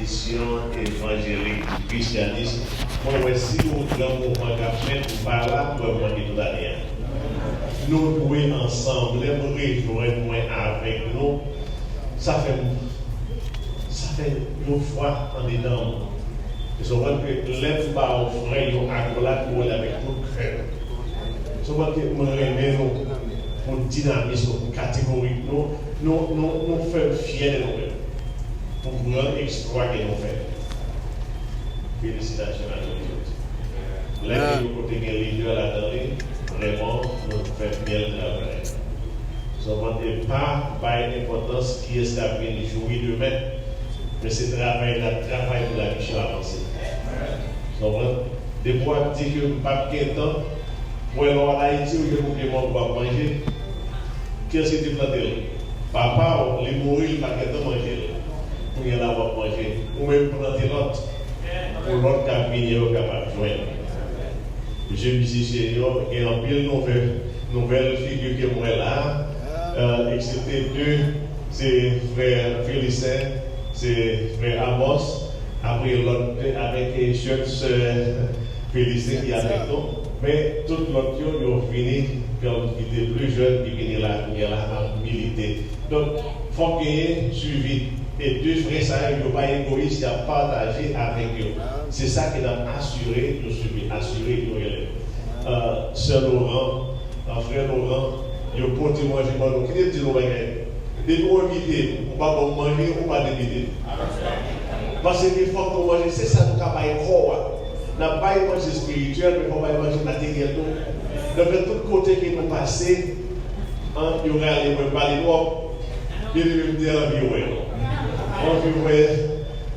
mission évangélique du christianisme. Moi, si vous voulez mouvement d'affaires, vous parlez là, vous pouvez manquer tout l'année. Nous pouvons ensemble, nous rejoindre avec nous. Ça fait une fois en dedans. Je vois que lève pas au frère, ils ont accolade pour avec tout le cœur. Je vois que nous remettons pour dynamisme, pour catégorie. Nous faisons fiers de nous-mêmes. Pour le grand exploit que nous faisons. Félicitations à tous. Lève le côté que les deux à la dernière, vraiment, nous faisons bien le travail. Nous ne devons pas l'importance qui est ce qui vient de jouer demain, mais c'est le travail pour la mission avancée. Des fois, je dis que je n'ai pas de temps pour aller en Haïti où je ne peux pas manger. Qu'est-ce que tu plantes? Papa, il mourit, il ne peut pas manger. Pour y aller manger. Ou même pour planter l'autre. Pour l'autre qui a fini, il est capable de joindre. Je me dis, Seigneur, il y a une nouvelle figure qui est là. Excepté deux, c'est frère Félicien, c'est frère Amos. Après l'autre, avec jeune sœur Félicien qui est avec nous. Mais tout l'autre, ils ont fini, comme ils étaient plus jeunes, qui viennent là, à militer. Donc, il faut qu'il y ait suivi. Et deux frères, ça, ils ne sont pas égoïstes, ils ont partagé avec eux. C'est ça qui a assuré, nous suivi, assuré, nous élèves. Sœur Laurent, frère Laurent, ils ont porté manger par nous. Qui dit nous baguettes? Des nous inviter, on va pas manger, on va débiter. Parce que il faut qu'on mange, c'est ça nous avons pas corps. Nous n'avons pas manger spirituel, mais on va manger matériel. Donc, de tous côtés qui nous passent, il y aura les mêmes balles noirs, il y a les mêmes on vit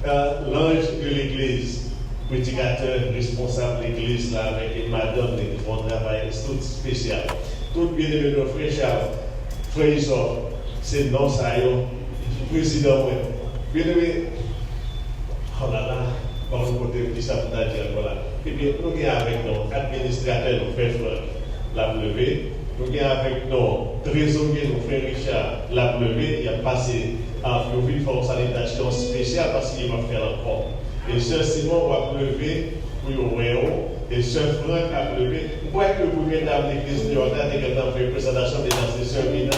l'ange de l'église, prédicateur responsable de l'église, là, avec une madame qui font un travail tout spécial. Tout bien aimé de frère Charles, frère Isor, c'est non ça, président. Bien aimé, oh là là, par le côté qui s'appelle dire, voilà. Et bien, nous sommes avec nos administrateurs, nos frères la plevée. Nous sommes avec nos trésoriers, nos frères Richard, la plevée. Il a passé à Fleuville pour une salutation spéciale parce qu'il va faire encore. Et Sœur Simon va pleuver pour le Réo. Et Sœur Franck a pleuvé. Vous voyez que vous venez dans l'église de Jordan et que vous avez fait une présentation des Sœurs Mina.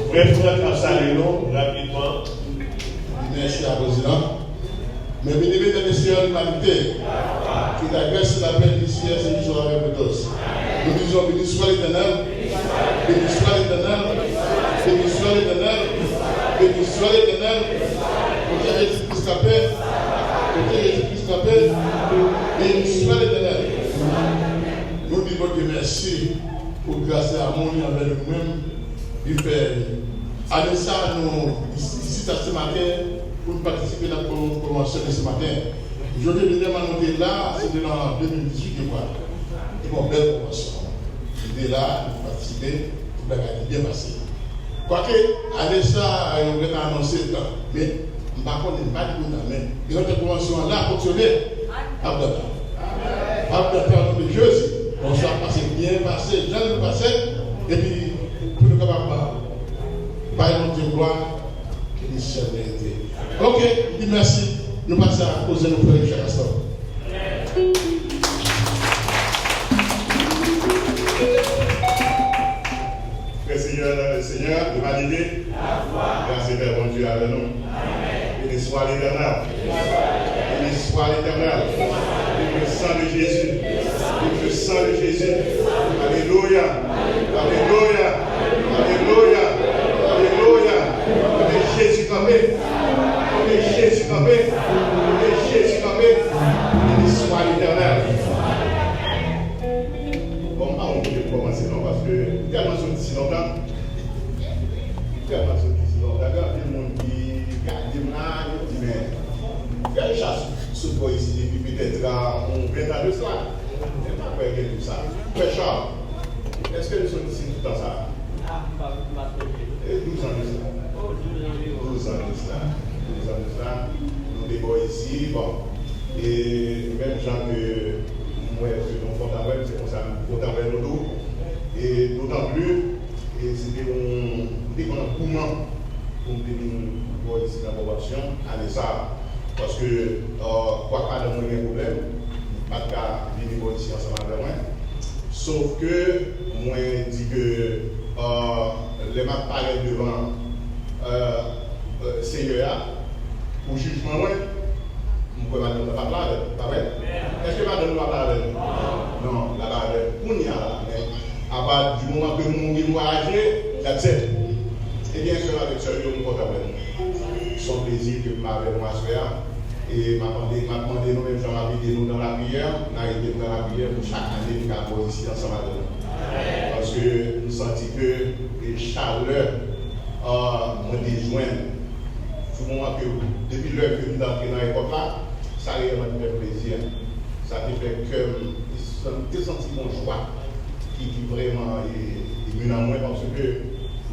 Frère Franck a salué nous rapidement. Merci à président. Mais bénévole de messieurs l'humanité, qui agresse la paix du ciel, c'est du jour avec nous tous. Nous disons béni soit l'Éternel, béni soit l'Éternel, béni soit l'Éternel, béni soit l'Éternel, côté Jésus-Christ la paix, côté Jésus-Christ la paix, béni soit l'Éternel. Nous disons que merci pour grâce et harmonie envers nous-mêmes, du Père. Allez ça, nous, ici, ce matin, pour participer à la convention de ce matin. Je vais venir m'annoncer là, c'était en 2018, je crois. C'est une belle convention. J'étais là, pour participer, tout le monde bien passé. Quoique, avec ça, on va annoncer le temps. Mais, je ne sais pas du tout, mais notre convention là a fonctionné. Abdallah. Abdallah, nom de Jésus. On soit passé bien passé, bien passé. Et puis, pour nous capables, par notre gloire, qui nous sert vérité. Ok, je dis merci. Nous passons à cause de nos frères chaque instant. Le Seigneur, de valider. Grâce et Père, bon Dieu, avec nous. Béni soit l'Éternel. Béni soit l'Éternel. Le sang de Jésus. Le sang de Jésus. Alléluia. Alléluia. Alléluia. Alléluia. Jésus campé. Jésus campé. Jésus campé. Béni soit l'Éternel. Bon, on peut commencer non parce que tellement sont ici longtemps. Tellement sont ici longtemps. Regardez le monde qui garde là, il dit mais il y a une chasse sous quoi ici depuis peut-être 20 ans de cela. Je ne sais pas quoi est tout ça. Frère Charles, est-ce que nous sommes ici tout le temps ça? 12 ans de cela. 12 ans de cela. 12 ans de cela. Nous débat ici, bon. Et même gens que moi, je suis dans Fontainebleau, c'est comme ça, Fontainebleau nous. Et d'autant plus, mouvement pour venir ici dans la promotion, aller ça. Parce que, quoi qu'il y ait un problème, pas de cas venir ici ensemble avec moi. Sauf que, moi, je dis que les maps paraissent devant CEA pour jugement, moi, je ne peux pas donner la parole. Est-ce que madame va parler? Non, la parole, on y a là. Mais à part du moment que nous voyager, that's it. Et bien sûr, avec ce lieu, nous comptons avec nous. Son plaisir que vous m'avez moi faire. Et m'a demandé nous, même Jean-Marie, nous dans la prière. Nous avons été dans la prière pour chaque année, nous avons ici ensemble avec nous. Parce que nous sentons que les chaleurs m'ont déjoint. Tout le moment que, depuis l'heure que nous avons dans l'époque là, ça réellement fait plaisir. Ça fait que j'ai senti mon joie qui vraiment est venu à moi parce que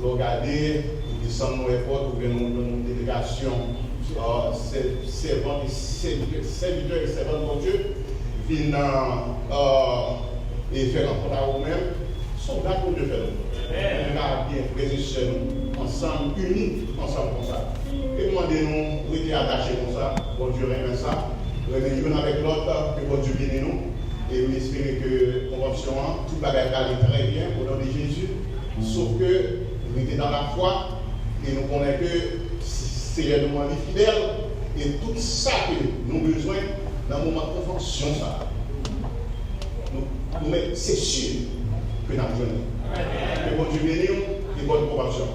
vous regardez, nous descendons dans l'aéroport, nous venons dans une délégation, serviteurs et servantes de Dieu, viennent et faire rencontre à vous-même, soldats pour Dieu faire nous. On a bien résisté ensemble, unis ensemble comme ça. Et demandez-nous, nous étions attachés comme ça, bon Dieu remet ça, remet l'un avec l'autre, que bon Dieu bénisse nous. Et nous espérons que la convention, tout le bagage allait très bien au nom de Jésus. Sauf que nous étions dans la foi et nous connaissons que c'est le moment fidèle et tout ça que nous avons besoin dans le moment de convention. C'est sûr que nous avons besoin. Que bon Dieu bénisse nous et bonne convention.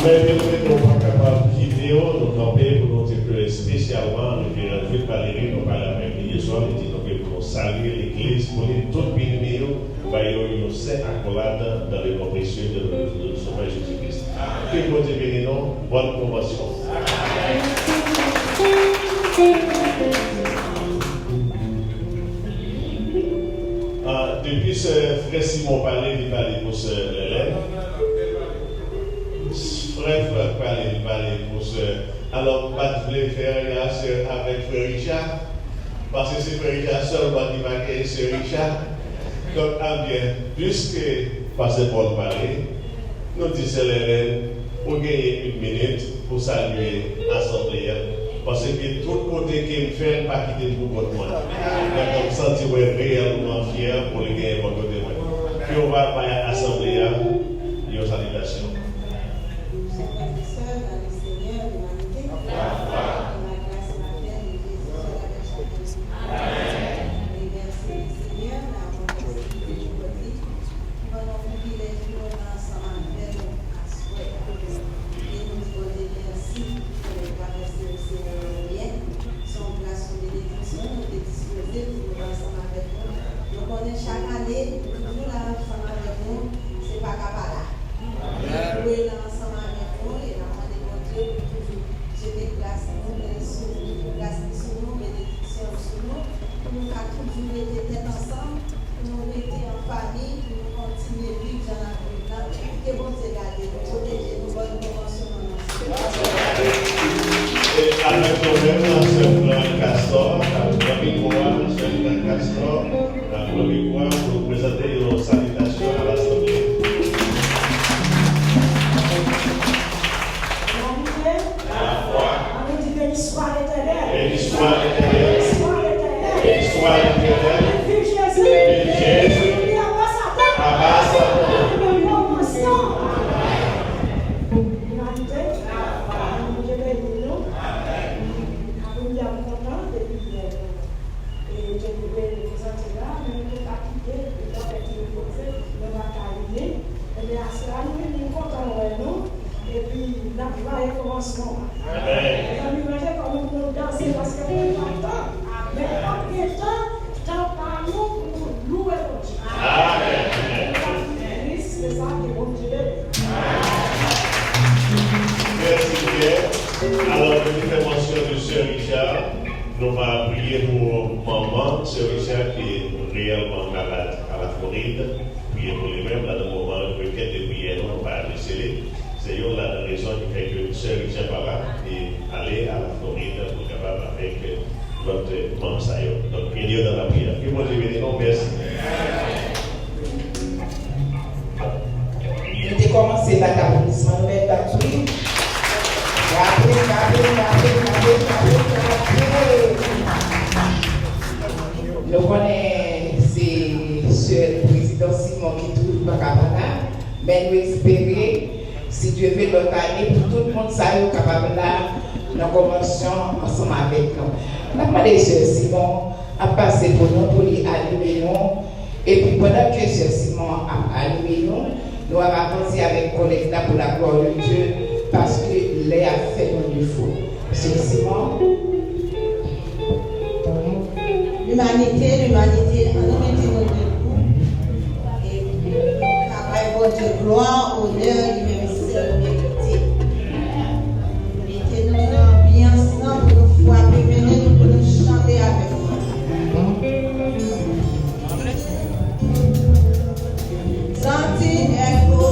Mais nous ne sommes pas capables de quitter, nous camper pour nous dire spécialement, nous faisons une Valérie, nous parlons avec hier soir, nous disons que pour saluer l'église, pour les tout bénis, nous avons cette accolade dans les compréhensions de Sauveur Jésus-Christ. Que bon Dieu bénisse nous, bonne convention. Depuis ce frère Simon parlait, il parlait pour ce Hélène. Frère parlait pour ce. Alors, je voulais faire avec frère Richard, parce que c'est frère Richard seulement qui m'a gagné, c'est Richard. Donc, bien, puisque Pasteur Paul parlait, nous disons Hélène, pour gagner une minute pour saluer l'Assemblée. Parce que tout côté qui me fait, pas quitter pour votre moi. Donc, sentir réellement fier pour le gagner pour côté moi. Puis on va faire l'Assemblée, une salutation. Alors, je fais mention de Sœur Richard. Nous allons prier pour maman, Sœur Richard, qui est réellement malade à la Floride. Prier pour lui-même, là, dans le moment, requête de prière, on va adresser. C'est la raison qui fait que Sœur Richard va là et aller à la Floride pour capable avec notre maman Sayo. Donc, priez dans la prière. Que moi, je vais dire non, merci. c'est la applaudissement de Batouille. Nous connaissons ce président Simon qui trouve pas capable, mais nous espérons, si Dieu veut, l'autre année, pour tout le monde, ça est capable là, nous commençons ensemble avec nous. Nous avons demandé ce Simon à passer pour nous, pour lui allumer nous, et puis pendant que ce Simon a allumé nous, nous avons avancé avec collègue pour la gloire de Dieu, parce que les a fait nous du faux. Monsieur Simon. L'humanité, on nous met nos debout. Et après votre gloire, honneur, lui-même, c'est mérité. Mettez-nous dans l'ambiance, pour nous frapper, venez-nous pour nous chanter avec vous. Santi est beau,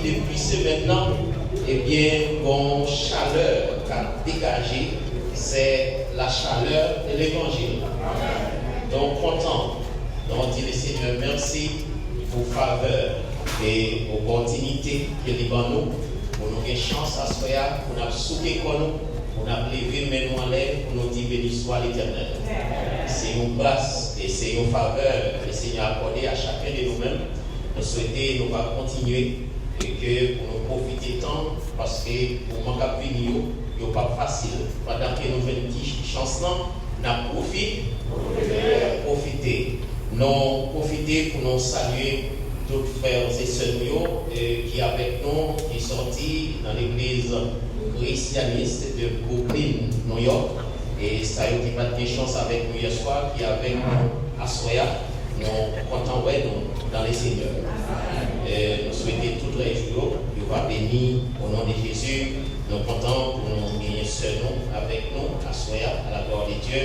qui depuis ce maintenant, eh bien, bon chaleur qu'a dégagé, c'est la chaleur de l'évangile. Donc, content. Donc, dit le Seigneur, merci pour faveur et opportunité que les nous, pour nous avoir chance à ce soir, pour nous souquer comme nous, pour nous lever mais nous en l'air, pour nous dire béni soit l'Éternel. C'est une grâce et c'est une faveur que le Seigneur a accordé à chacun de nous-mêmes. Nous souhaitons, nous allons continuer et que pour nous profiter tant, parce que pour manquer de venir, ce n'est pas facile. Pendant que nous venons de chance, nous avons profité. Nous profiter pour nous saluer tous frères et sœurs qui avec nous, qui sont sortis dans l'église christianiste de Brooklyn, New York. Et ça a été pas de chance avec nous hier soir, qui est avec nous à Soya. Nous comptons nous dans les Seigneurs. Nous souhaitons tous les jours, Dieu va bénir au nom de Jésus. Nous comptons pour nous gagner seuls avec nous à Soya, à la gloire de Dieu.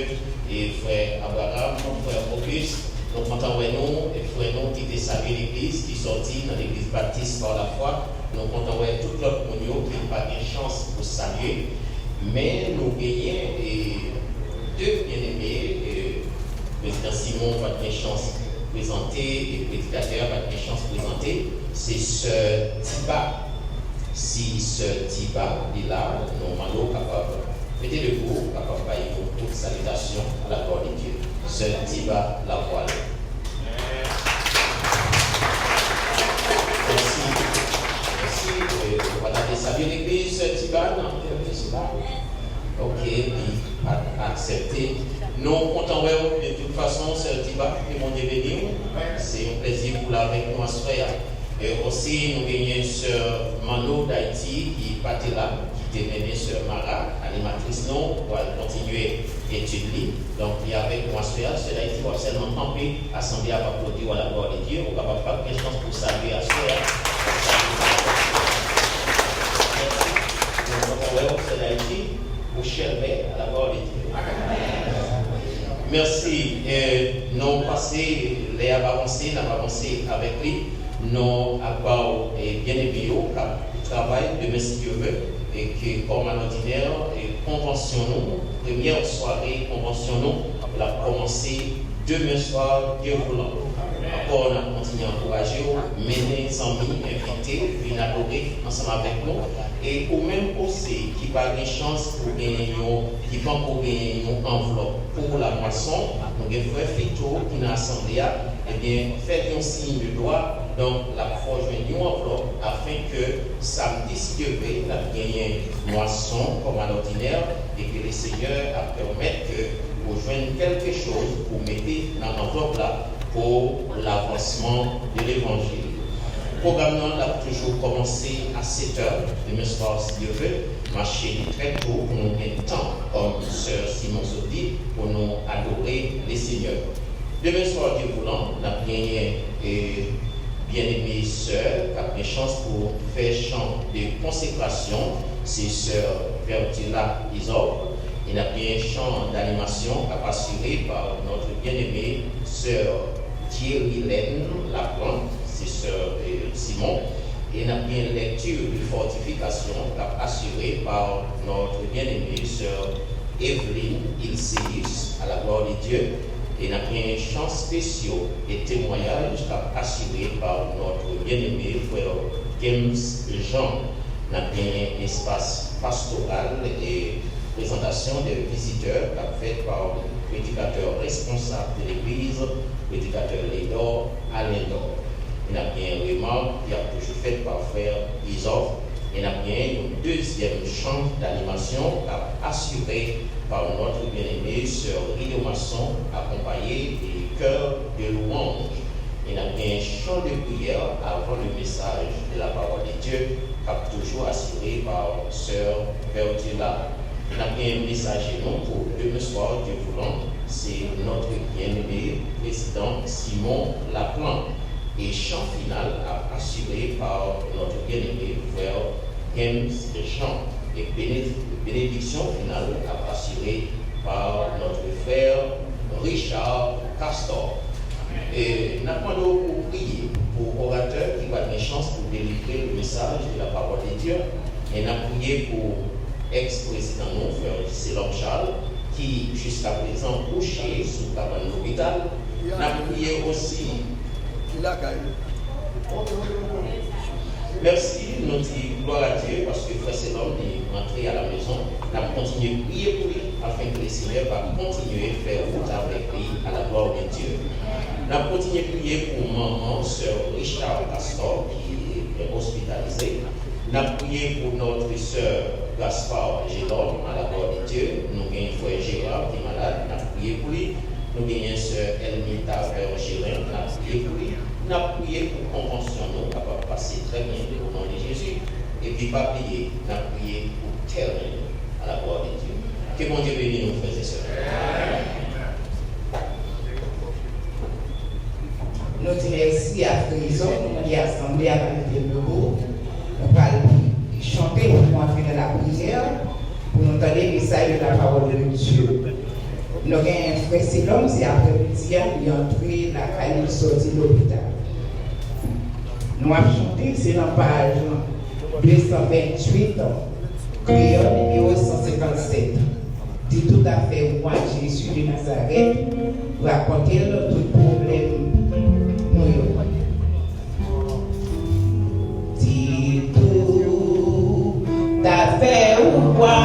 Et frère Abraham, frère Auguste, nous comptons nous et frère nous qui étaient salués l'église, qui sortit dans l'église baptiste par la foi. Nous comptons tout l'autre monde qui n'a pas de chance pour saluer. Mais nous gagnons deux bien-aimés. Président Simon va de chance présenter et prédicateur va de chance présenter. C'est Sœur Tiba. Si Sœur Tiba est là, nous sommes capables. Mettez debout, capable de faire toute salutation à la gloire de Dieu. Sœur Tiba, la voile. Merci. Voilà, saluer l'église, Sœur Tiba. Ok, puis accepter. Nous comptons de toute façon, Sœur Tiba, qui m'ont béni. C'est un plaisir pour la avec nous à soir. Et aussi, nous gagnons Sœur Mano d'Haïti qui est là, qui est menée Sœur Mara, animatrice, nous, pour continuer l'étude. Donc, il y a avec moi Sœur d'Haïti, pour seulement camper, assembler à applaudir à la gloire de Dieu. On va pas de chance pour saluer à Sœur. Sœur d'Haïti, pour Chervet, à la gloire de Dieu. Merci. Nous passons les avancées, avec lui. Nous avons bien aimé le travail de M. Dieu veut et que, comme à l'ordinaire, conventionnons, première soirée, conventionnons, on a commencé demain soir, Dieu voulant. Encore, on a continué à encourager, mener les amis, inviter, venir adorer ensemble avec nous. Et au même aussi, qui va avoir une chance pour gagner, qui va pour gagner une enveloppe pour la moisson, nous avons fait Fito qui est l'Assemblée, eh bien, faites un signe de doigt, donc la prochaine une enveloppe afin que samedi, si Dieu veut, nous avons gagné moisson comme à l'ordinaire et que les seigneurs permettent que vous joignez quelque chose pour mettre dans l'enveloppe là pour l'avancement de l'évangile. Le programme a toujours commencé à 7h, demain soir si Dieu veut, marcher très tôt pour nous gagner temps, comme Sœur Simon Zodi, pour nous adorer les seigneurs. Demain soir, Dieu voulant, on a bien-aimée sœur qui a pris chance pour faire chant de consécration, c'est Sœur Vertila Isor. Il a pris un chant d'animation assuré par notre bien-aimée Sœur Thierry-Hélène Laplante, c'est Sœur Simon. Et il a pris une lecture de fortification assurée par notre bien-aimée Sœur Evelyne Ilseus, à la gloire de Dieu. Et nous avons un chant spécial et témoignage assuré par notre bien-aimé frère James Jean. Nous avons un espace pastoral et présentation des visiteurs fait par le prédicateur responsable de l'église, le prédicateur Lédor Alendor. Nous avons une remarque qui a toujours fait par frère Isor. Et nous avons un deuxième chant d'animation assuré par notre bien-aimé Sœur Rido Masson, accompagné des chœurs de louange. Il y a un chant de prière avant le message de la parole de Dieu, toujours assuré par Sœur Vertula. Il y a un message pour demain soir, Dieu voulant, c'est notre bien-aimé président Simon Laplante. Et chant final assuré par notre bien-aimé frère James Jean. Et bénédiction finale assurée par notre frère Richard Castor. Et nous avons pour prier pour orateur qui va avoir une chance pour délivrer le message de la parole de Dieu. Et nous avons prié pour ex-président nous, frère Célon Charles, qui jusqu'à présent couché sous cabane de l'hôpital. Nous avons prié aussi. Merci, nous disons gloire à Dieu parce que frère Célon est rentré à la maison. Nous avons continué à prier pour lui afin que le Seigneur va continuer à faire route avec lui à la gloire de Dieu. Nous avons continué à prier pour maman, sœur Richard Castor, qui est hospitalisée. Nous avons prié pour notre sœur Gaspard Gélon, à la gloire de Dieu. Nous avons un frère Gérard qui est malade. Nous avons prié pour lui. Nous avons une sœur Elmita Bergerin. Nous avons prié pour lui. Nous avons prié pour convention, nous capable de passer très bien au nom de Jésus. Et puis, pas prier, nous avons prié pour terminer à la gloire de Dieu. Que mon Dieu bénisse nos frères et sœurs. Nous disons merci à Frison, nous avons assemblé à la bureau. Nous allons chanter pour entrer dans la prière, pour nous donner le message de la parole de Dieu. Nous avons un frère Célon, c'est après-midi, il est entré la caille sortie de l'hôpital. Nous avons chanté, c'est dans la page 228, créole numéro 157. Dit tout à fait, moi, Jésus de Nazareth, raconter tout problème. Dis tout à fait, moi,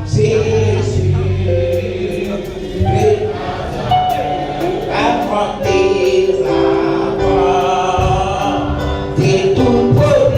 Jésus de Nazareth, raconter la voix de tout problème.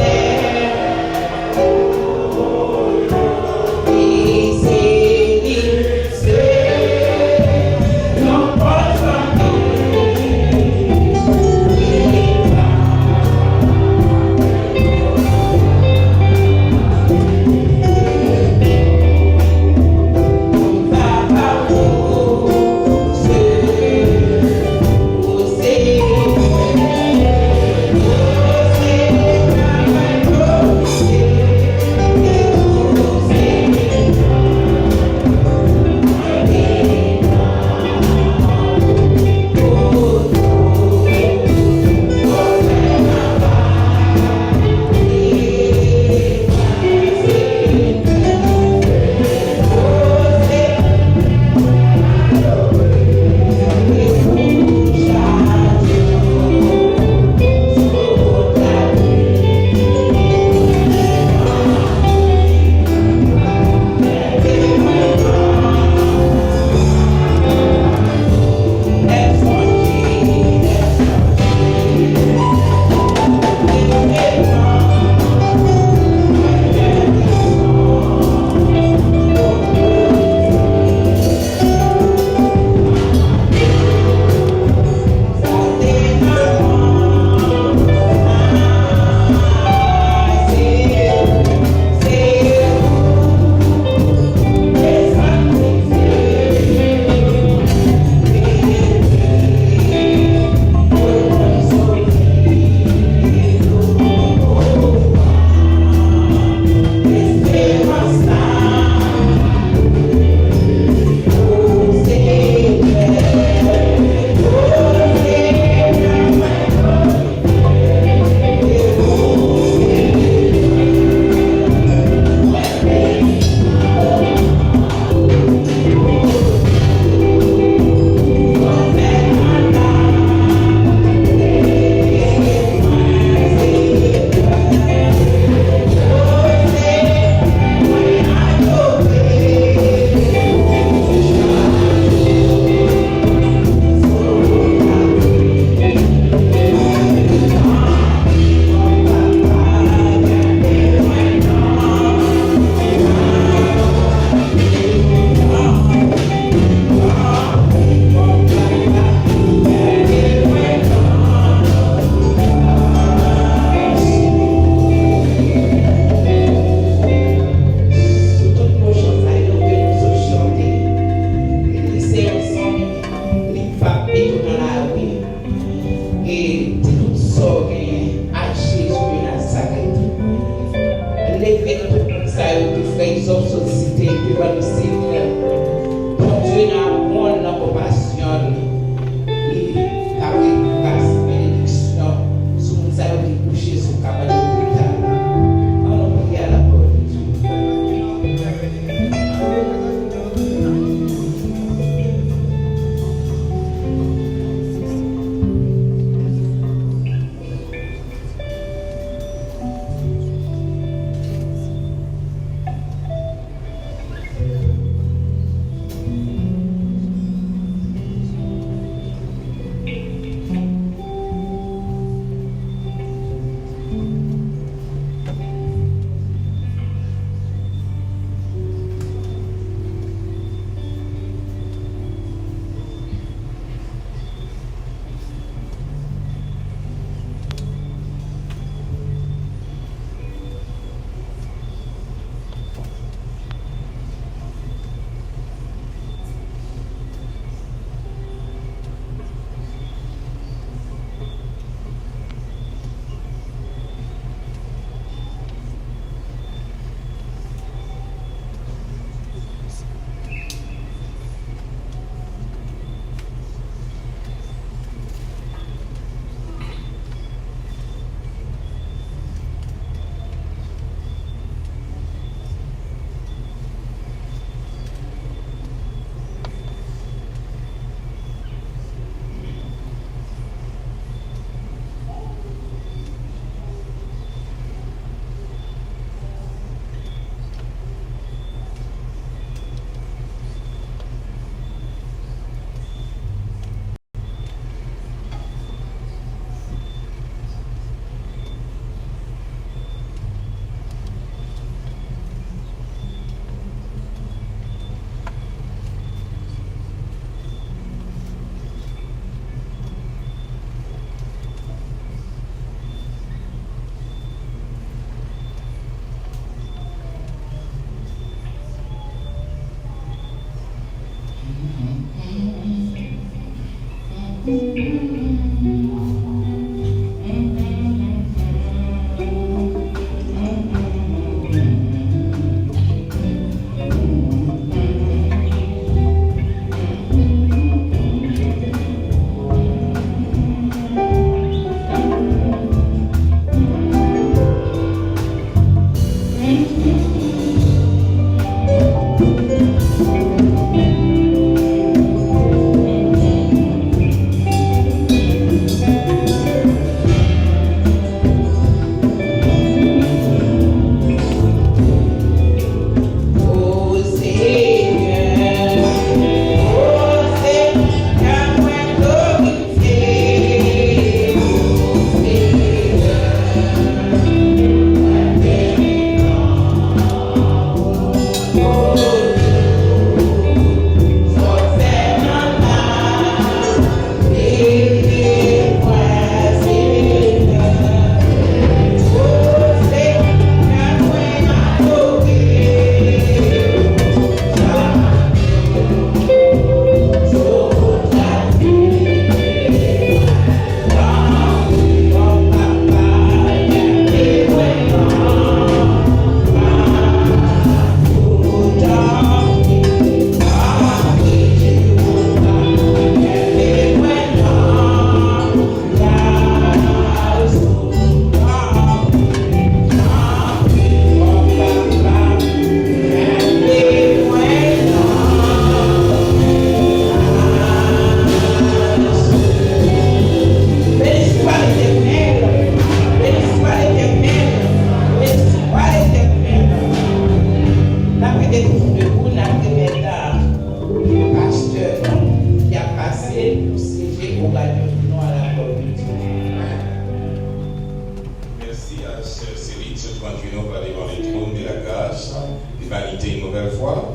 sœur Céline se conduisons par devant les trônes de la grâce, l'humanité une nouvelle fois.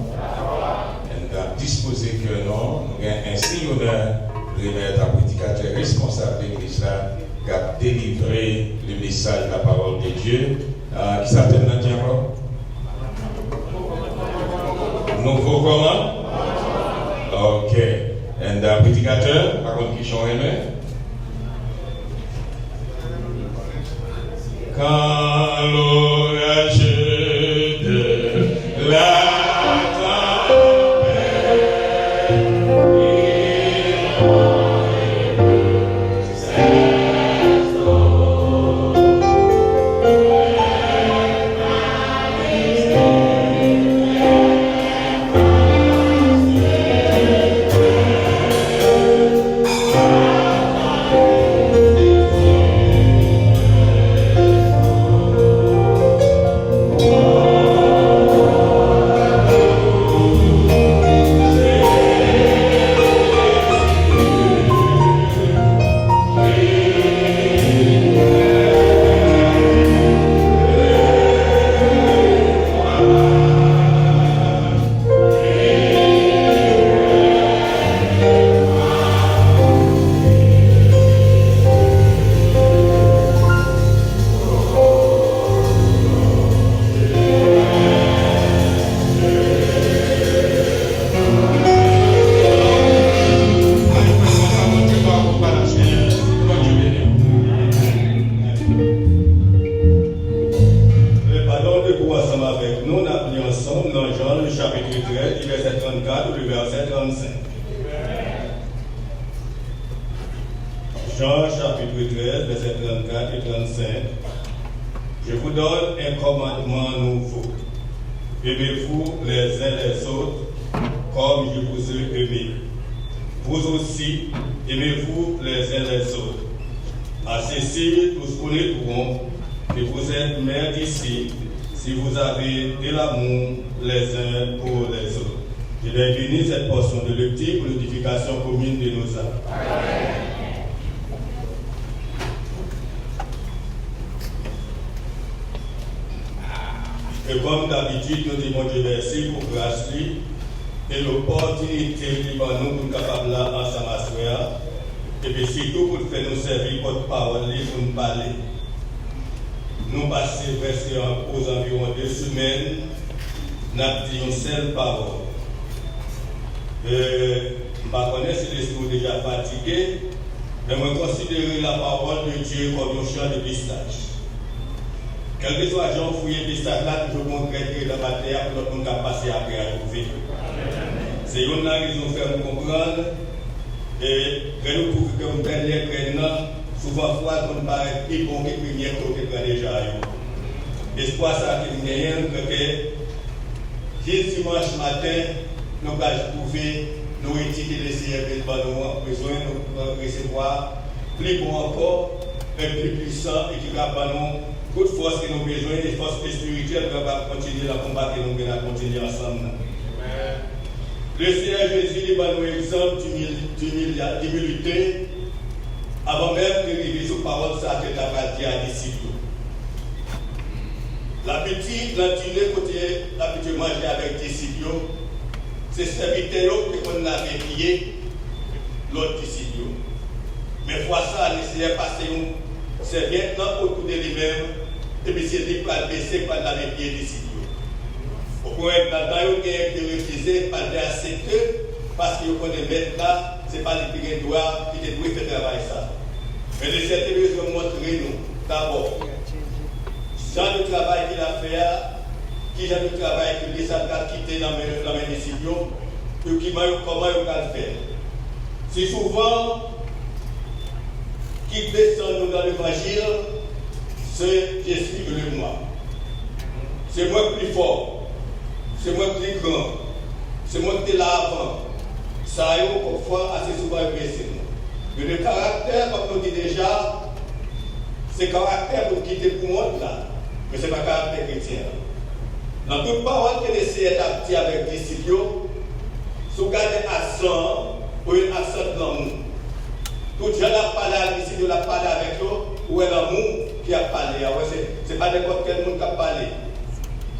Elle a disposé que non, nous avons un signe honneur de remettre un prédicateur responsable de l'Église qui a délivré le message de la parole de Dieu. Qui s'appelle Nadia? Nouveau comment? Ok. Et un prédicateur, par contre, qui chante aimé? Quand l'orage de la Jean chapitre 13, versets 34 et 35. Je vous donne un commandement nouveau. Aimez-vous les uns les autres comme je vous ai aimé. Vous aussi, aimez-vous les uns les autres. À ceci, nous connaîtrons que vous êtes mes disciples si vous avez de l'amour les uns pour les autres. Je vais bénir cette portion de lecture pour l'édification commune de nos âmes. Amen. Et comme d'habitude, nous disons Dieu merci pour grâce et l'opportunité qui va nous pour capables là ensemble à soi. Et puis surtout pour faire nous servir votre parole pour nous parler. Nous passons presque aux environs 2 semaines, nous avons dit une seule parole. Je connais si l'esprit déjà fatigué, mais je considère la parole de Dieu comme un champ de pistache. Quel que soit Jean fouillé pistache là, toujours concrète dans la terre pour notre monde passer après à trouver. C'est une raison de faire nous comprendre. Et quand nous trouvons que nous prenons les graines, souvent fois qu'on paraît plus bon que les premières qu'on prend déjà. L'espoir ça que nous gagnons, que juste dimanche matin, nous allons trouver nos études de Seigneur que nous avons besoin de recevoir plus bon encore, un plus puissant et qui va nous toute force que nous avons besoin, des forces spirituelles qui va continuer le combat que nous allons continuer ensemble. Le Seigneur Jésus il va nous exemple d'humilité avant même que nous sur parole ça que tu as dit à disciples. L'habitude, l'habitude de manger avec les disciples, c'est serviteur qu'on avait pillé l'autre disciple. Mais fois ça, le Seigneur passe c'est maintenant autour de lui-même, et puis c'est lui qui va baisser par la pied des disciples. Au point que dans le cas de refuser, pas d'accepter, parce qu'il connaît mettre là, ce n'est pas le plus droit qui doit faire travail ça. Mais le Seigneur veut montrer nous, d'abord, genre de travail qu'il a fait, qui genre de travail qu'il a quitté dans mes décisions, et comment il va le faire. C'est souvent qui descend dans l'évangile, c'est Jésus de moi. C'est moi plus fort. C'est moi plus grand. C'est moi qui est là avant. Ça a eu parfois assez souvent blessé. Mais le caractère, comme on dit déjà, c'est le caractère pour quitter pour le monde là. Mais ce n'est pas le caractère chrétien. Dans toute parole que l'essai est actif avec les disciples, si vous gardez accent, ou un accent de l'amour. Tout le monde a parlé avec eux, ou est l'amour, qui a parlé. Ce n'est pas n'importe quel monde qui a parlé.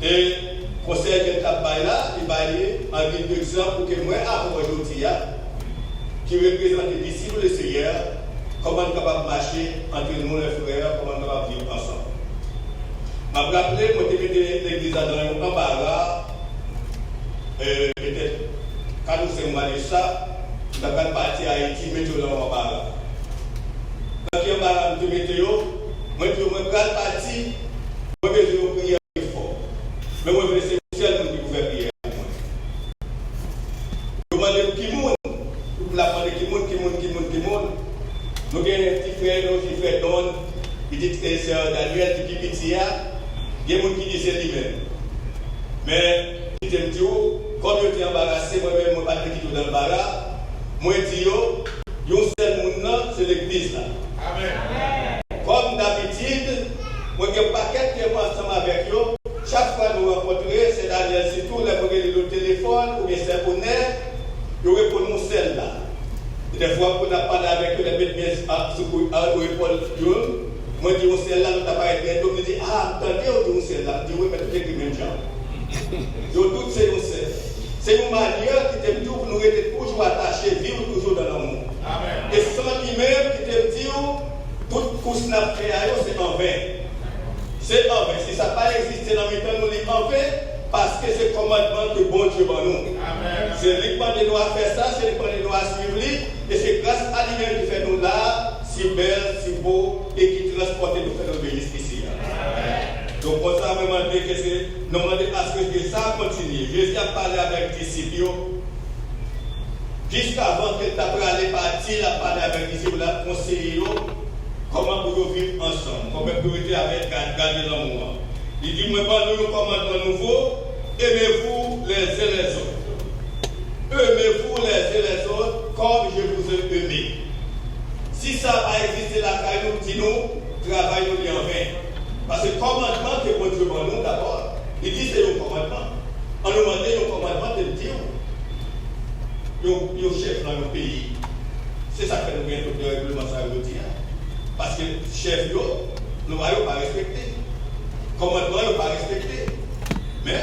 Et le conseil qui a parlé là, il va aller en guise d'exemple pour que moi, avant aujourd'hui, qui représente les disciples du Seigneur, comment nous sommes capables de marcher entre nous les frères, comment nous sommes capables de vivre ensemble. Je me rappelle, moi, je mis l'église dans un embarras. Peut-être, quand nous sommes allés ça, nous avons parti à Haïti, mais nous avons embarras. Quand nous avons embarras, nous avons moi, je suis parti, moi, je vais prier fort. Mais moi, je vais laisser le ciel pour que vous fassiez prier. Je demande qui monde, vous demandez qui monde. Nous avons un petit frère, nos petits frères Don, petit frère Daniel, qui est petit, il y a des gens qui disent lui-même. Mais, je me dis, comme je suis embarrassé, moi-même, je ne suis pas dans l'embarras, moi, je dis, il y a un seul monde, c'est l'église là. Amen. Comme d'habitude, moi, je n'ai pas quelqu'un ensemble avec eux. Chaque fois que nous rencontrons, c'est Daniel, c'est tout, le téléphone ou bien c'est pour nous répondons celle-là. Des fois, pour nous parler avec eux, les mettre bien sur l'épaule, moi, je dis, celle-là, nous t'as pas été, donc je dis, attendez, on dit, celle-là. Je dis, oui, mais tout est le même genre. Je doute, c'est une celle. C'est une manière qui t'aime toujours pour nous rester toujours attachés, vivre toujours dans l'amour. Et sans lui-même qui t'aime dire, toute course n'a fait à eux, c'est en vain. C'est en vain. Si ça n'a pas existé dans le temps, nous l'avons en vain, parce que c'est le commandement que bon Dieu va nous. C'est lui qui doit faire ça, c'est lui qui doit suivre lui, et c'est grâce à lui-même qui fait nous là, si belle, si beau, et qui transporte nous faire nous jusqu'ici. Donc, on s'est demandé que c'est, nous demandons à ce que ça continue. Jésus a parlé avec les disciples. Jusqu'avant que tu aies parti, il a parlé avec les disciples, il a conseillé comment vous vivre ensemble, comment vous vivre avec garder l'amour. Il dit, moi, pas nous, commandement nouveau, aimez-vous les uns les autres. Aimez-vous les uns les autres comme je vous ai aimé. Si ça va exister là, quand nous disons, travaillons en vain. Parce que le commandement que bon Dieu va nous d'abord, il dit c'est un commandement. On nous demande un commandement de dire, il y a un chef dans le pays. C'est ça que nous avons tout le règlement ça aujourd'hui. Parce que le chef, nous ne voyons pas respecter. Le commandement, nous ne pas respecter. Mais,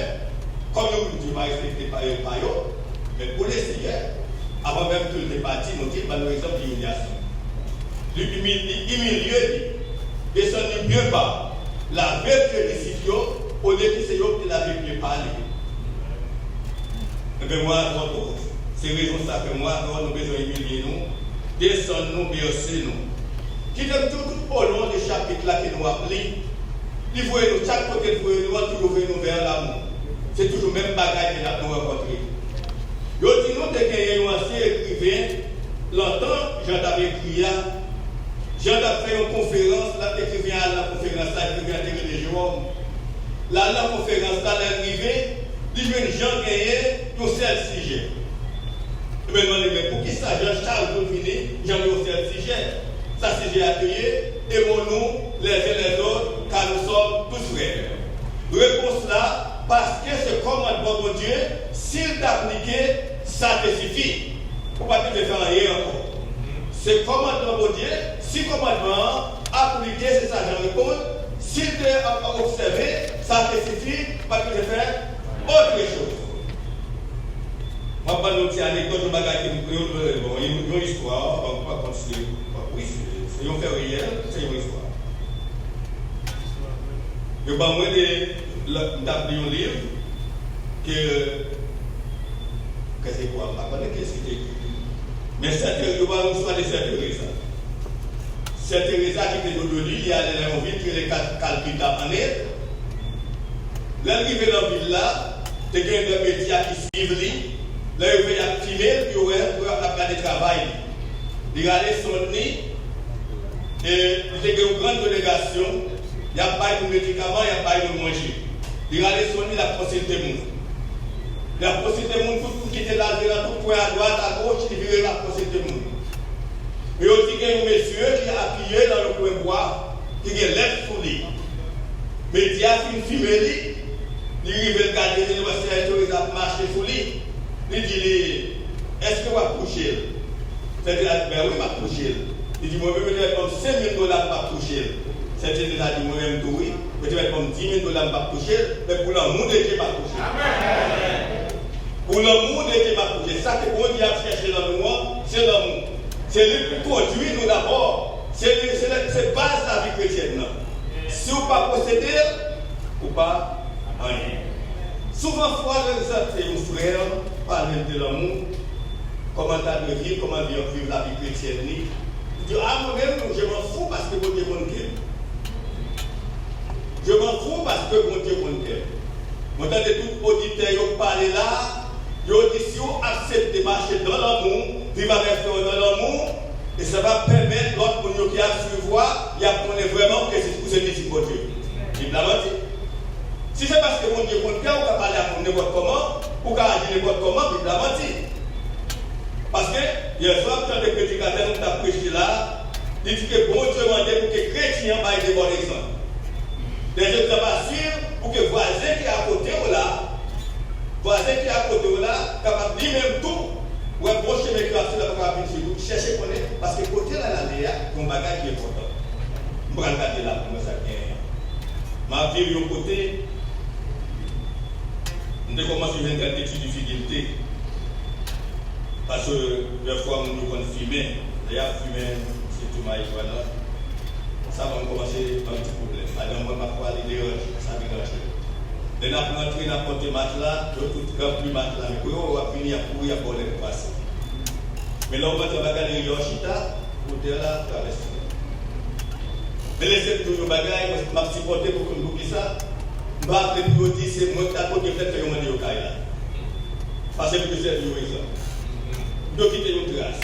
comme nous ne pas respecter par eux, mais pour les seigneurs, avant même que le parti, nous disons, par exemple, l'humiliation. L'humilier, et ça n'est mieux pas. La vérité des disciples, au lieu que c'est eux qui l'avaient mieux parlé. Et bien moi, c'est raison ça que moi, nous avons besoin d'humilier nous, descendre nous, bercer nous. Qui donne tout au long des chapitres là qui nous appelent, il faut nous, chaque côté de nous, toujours nous vers l'amour. C'est toujours le même bagage que nous avons rencontré. Yo dit nous, dès qu'il y a un ancien écrivain, longtemps, Jean t'avais écrit là, Jean a fait une conférence, là, l'écrivain à la conférence, là, l'écrivain de Jérôme. Là, la conférence, là, l'arrivée, il dit que Jean gagnait un seul sujet. Je me demande, mais pour qui ça, Jean-Charles Dauphine, Jean a un seul sujet? Ça, sujet accueilli, aimons-nous les uns les autres, car nous sommes tous frères. Réponse là, parce que ce commandement de Dieu, s'il t'appliquait, ça te suffit. Pour ne pas te faire rien encore. Ce commandement de Dieu, si le commandement appliqué, c'est ça, j'en réponds. Si tu as observé, ça te suffit, pas que je fais autre chose. Moi, je vais anecdote de bagage qui me une histoire, on ne va pas continuer. Oui, c'est une fait réel, c'est une histoire. Je vais vous donner un livre que c'est quoi? Je ne sais pas qu'est-ce qui est écrit. Mais cette histoire de cette Teresa. Cette Teresa qui était dans le lit, il y a une ville qui est Calcutta en aide. L'arrivée dans la ville là, il y a des médias qui suivent lui. Là, il y a un filmer, puis il y a un travail. Il y a son nez, et il y a une grande délégation. Il n'y a pas de médicaments, il n'y a pas de manger. Il y a son nez, il a consulté le monde. Il a consulté le monde, tout qui était là, tout point à droite, à gauche, il a consulté le monde. Et aussi, il y a un monsieur qui a appuyé dans le coin bois, qui a l'air sous lui. Mais il a filmé, il arrive à regarder il a marché sous lui. Il dit, est-ce que vous avez couché? C'est-à-dire, ben oui, je vais coucher. Il dit, moi, je vais comme $5,000 pour coucher. C'est déjà dit moi-même tout oui. Peut-être comme 10 000 $ pas toucher, mais pour l'amour de Dieu pas toucher. Pour l'amour de Dieu pas toucher. Ça que bon Dieu a cherché dans nous, c'est l'amour. C'est lui qui conduit nous d'abord. C'est base de la vie chrétienne. Si vous ne pas posséder, ou pas rien. Souvent, fois, les frères parlent de l'amour, comment tu veux vivre, comment vivre la vie chrétienne. Je dis, ah, moi-même, je m'en fous parce que mon Dieu m'aime. Je m'en fous parce que mon Dieu m'aime. Moi, dans tout auditeur, ils parlent là, ils disent, si vous acceptez de marcher dans l'amour, vivre avec eux dans l'amour, et ça va permettre l'autre pour nous qui a su voir, il y a vraiment que c'est pour ce petit bon Dieu. Il l'a menti. Si c'est parce que mon Dieu compte cœur, on va parler à n'importe comment, ou qu'on agir n'importe comment, il l'a menti. Parce que, hier soir, quand les prédicateurs nous ont prêché là, il dit que bon Dieu m'a dit pour que les chrétiens aient des bons exemples. Des exemples à suivre pour que les voisins qui sont à côté ou là, capable de dire même tout, ou un bon chemin qui va faire la capable de chercher à connaître, parce que côté là, il y a un bagage qui est important. Je vais regarder là pour ça. Ma vie, de côté, je commence à faire des difficultés. Parce que des fois, on nous filmer. D'ailleurs, filmer, c'est tout ma là. Ça va commencer un petit problème. Alors, moi, ma foi, il est ça va déranger. Dès qu'on a rentré dans le match là, tout rempli match là, mais on va finir pour y avoir les passes. Mais là, on va regarder Yoshita, pour là, traverser. Mais laissez tout le bagage, je vais supporter pour qu'on oublie ça. Je vais appeler pour dire c'est moi qui ai côté fait que je m'en dis au Kaila. Parce que c'est une raison. Je vais quitter une trace.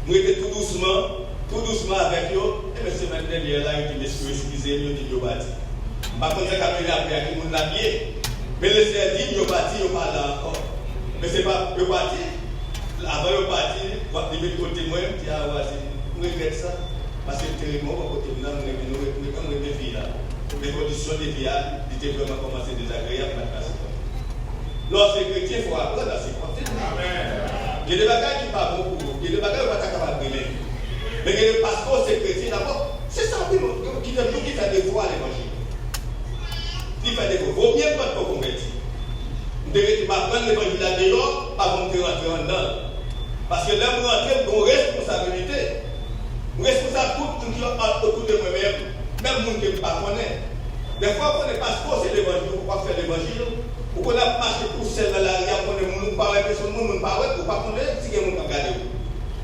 Je vais tout doucement avec eux. Et M. Mandel est là, il dit excusez, il dit bâti. Je ne sais pas si après qui nous l'a bien. Mais laissez dire il bâti, il parle encore. Mais ce n'est pas il bâti. Avant il bâti, il va côté moi, il dit ah, je regrette ça. Parce que terriblement, côté de là, nous avons des filles là. Les conditions de vie, étaient vraiment commencé désagréables. Lorsque les chrétiens, il faut apprendre à se porter. Il y a des bagages qui ne sont pas bons pour vous. Il y a des bagages qui ne sont pas capables de briller. Mais il y a des pasteurs, c'est chrétiens d'abord. C'est ça qui fait des voix à l'évangile. Qui fait des voix. Il vaut mieux pas de convertir. Vous devez prendre l'évangile à dehors avant de rentrer en dedans. Parce que là, vous rentrez dans une responsabilité. Responsable tout qui est autour de moi-même, même les gens qui ne pas connaissent. Des fois, on n'est pas supposé l'évangile, on ne peut pas faire l'évangile. Ou qu'on a marché tout seul dans la rue, on ne parle pas, personne ne parle pas, on ne pas connaître si on a regardé.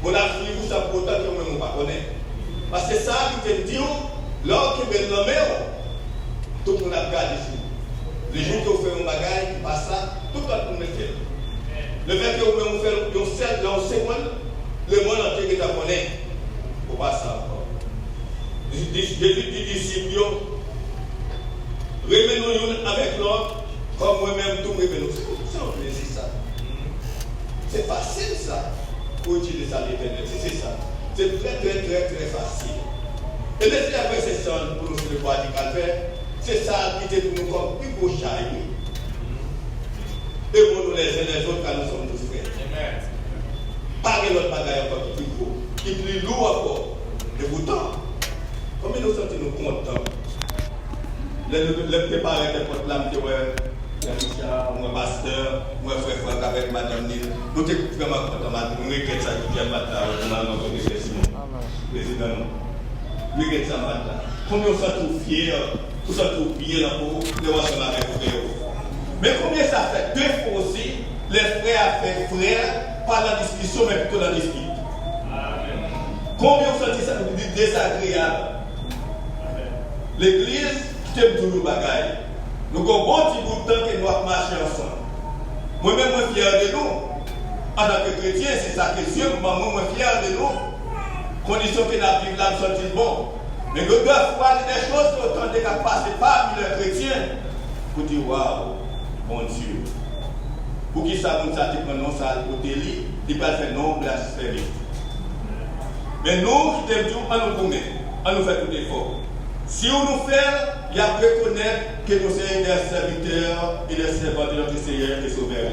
On a suivi vous ça pour autant qu'on ne pas connaître. Parce que ça, qui te dit, l'or qui est dans la mer, tout le monde a regardé ici. Les jours qui ont fait un bagage, qui passe ça, tout le monde le fait. Le fait que vous faites un seconde, le monde entier qui t'a connaît. Il ne faut pas ça encore. Jésus dit disciples, revenons avec l'autre, comme moi-même, tout revenons. C'est un plaisir ça. C'est facile ça, pour utiliser ça l'éternel. C'est ça. C'est très facile. Et laissez la perception pour nous sur le bois du calvaire, c'est ça qui était pour nous comme plus beau charme. Et nous les uns les autres, car nous sommes tous frères. Pas de l'autre bagaille encore qui est plus gros. Qui est plus lourd encore. Et pourtant, combien nous sommes contents? Les préparer des portes là, mon pasteur, mon frère avec madame Nil. Nous sommes vraiment contents. Nous regrettons ça qui vient matin, nous président. Nous regrettons ça matin. Combien nous sommes fiers, nous sommes bien là pour les voir sur la république. Mais combien ça fait? Deux fois aussi, les frères avec frères, pas la discussion, mais plutôt la dispute. Combien vous sentez ça désagréable? L'église, qui t'aime tout le bagaille. Nous avons un bon petit bout de temps que nous avons marché ensemble. Moi-même, je suis fier de nous. En tant que chrétien, c'est ça que Dieu, moi, je suis fier de nous. Condition que nous vivons là, nous sommes bon. Mais nous devons voir des choses qui ont déjà passé parmi les chrétiens. Pour dire, waouh, bon Dieu. Pour qui ça, nous avons non ça côté lui, il va faire non blasphémie. Mais nous, qui t'aimons, on nous connaît, on nous fait tout effort. Si on nous fait, il y a à reconnaître que nous sommes des serviteurs et des servants de notre Seigneur et Sauveur.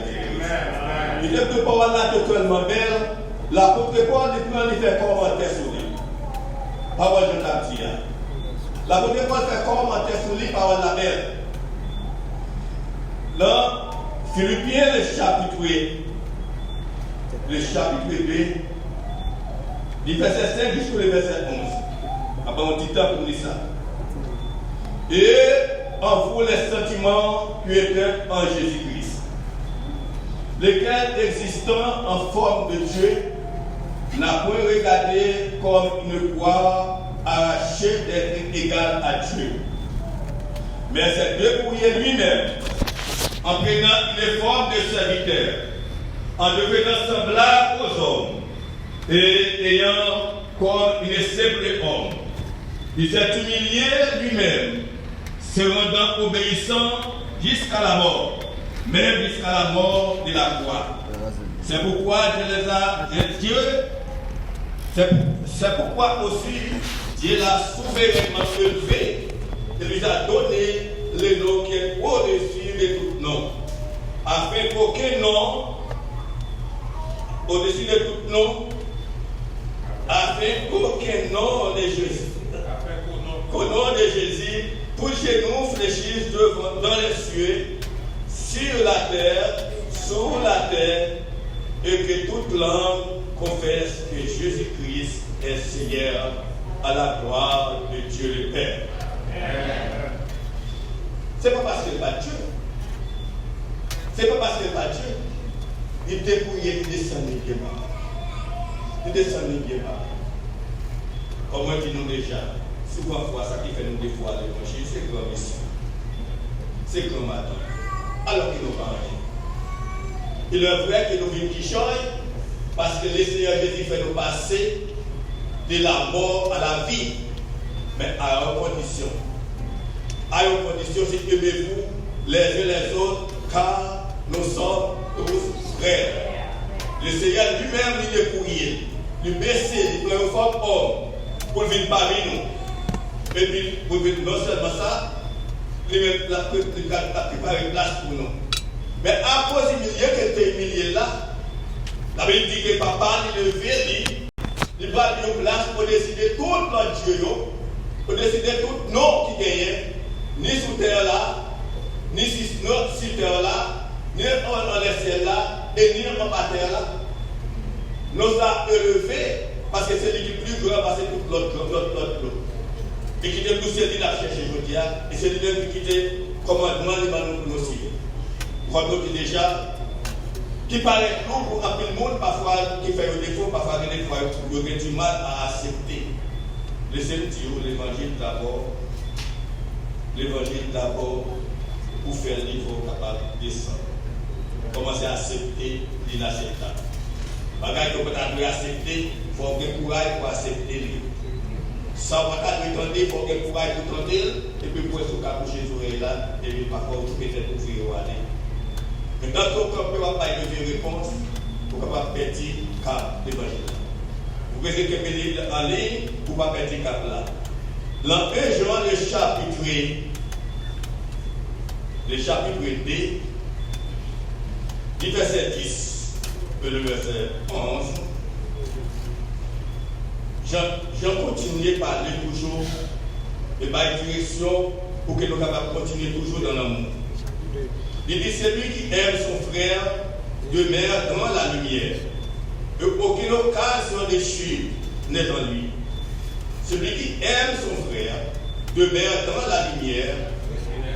Il est de parole là totalement belle. L'apôtre Paul, il prend les commentaires sur lui. Parole de ta L'apôtre Paul fait commentaire sur les paroles de la Bible. Dans Philippiens, le chapitre 2, du verset 5 jusqu'au verset 11. Après un petit temps pour dire ça. Et en vous les sentiments qui étaient en Jésus-Christ, lesquels existant en forme de Dieu, n'a point regardé comme une proie arrachée d'être égal à Dieu, mais s'est dépouillé lui-même, en prenant une forme de serviteur, en devenant semblable aux hommes, et ayant comme une simple homme, il s'est humilié lui-même, se rendant obéissant jusqu'à la mort, même jusqu'à la mort de la croix. C'est pourquoi c'est pourquoi aussi Dieu l'a souverainement élevé et lui a donné le nom qui est au-dessus de tout nom, afin qu'aucun nom, au-dessus de tout nom, afin qu'aucun nom de Jésus, qu'au nom de Jésus, tout genou fléchisse dans les cieux, sur la terre, sous la terre, et que toute langue confesse que Jésus-Christ est Seigneur, à la gloire de Dieu le Père. C'est pas parce qu'il n'est pas Dieu. C'est pas parce qu'il n'est pas Dieu. Il dépouille, il descend de bas. Il descend de bas. Comme on dit nous déjà, souvent fois ça qui fait nous des fois l'évangile, c'est grand mission. C'est grand matin. Alors qu'il nous parle. Il est vrai que nous vivons qui change, parce que le Seigneur Jésus fait nous passer de la mort à la vie, mais à une condition. À une condition, c'est aimez-vous les uns les autres, car nous sommes tous frères. Le Seigneur lui-même lui dépouillé, lui baissé, lui prend une forme homme pour venir parmi nous. Et puis, pour venir non seulement ça, lui préparer une place pour nous. Mais à cause du milieu que tu es humilié là, la Bible dit que papa, il est levé, il va lui une place pour décider tout notre Dieu, pour décider tout nom qui gagne, ni sous terre là, ni sur terre là, ni en les ciel là, et ni en bas terre là. Nous a élevés parce que c'est lui qui est plus grand parce que tout l'autre. Et qui était poussé, il a cherché aujourd'hui, et c'est lui qui était commandement, il va nous aussi. Quand on dit déjà, qui paraît lourd pour un peu le monde, parfois qui fait un défaut, parfois des fois il y a du mal à accepter. Laissez-nous l'évangile d'abord, pour faire le niveau capable de descendre. Commencer à accepter l'inacceptable. Bagage qu'on peut accepter, il faut avoir le courage pour accepter. Sans pas attendre, il faut avoir le courage pour tenter, et puis pour être capable de Jésus là, et puis parfois vous peut-être ouvrir aller. Mais dans ton corps, vous ne pouvez pas donner réponse pour ne pas perdre le cap d'évangile. Vous pouvez que en ligne pour ne pas perdre le cap là. Dans 1 Jean, le chapitre 2, du verset 10 et le verset 11, Jean continue à parler toujours de ma direction pour que nous puissions continuer toujours dans l'amour. Il dit, celui qui aime son frère demeure dans la lumière, et aucune occasion de chute n'est en lui. Celui qui aime son frère demeure dans la lumière,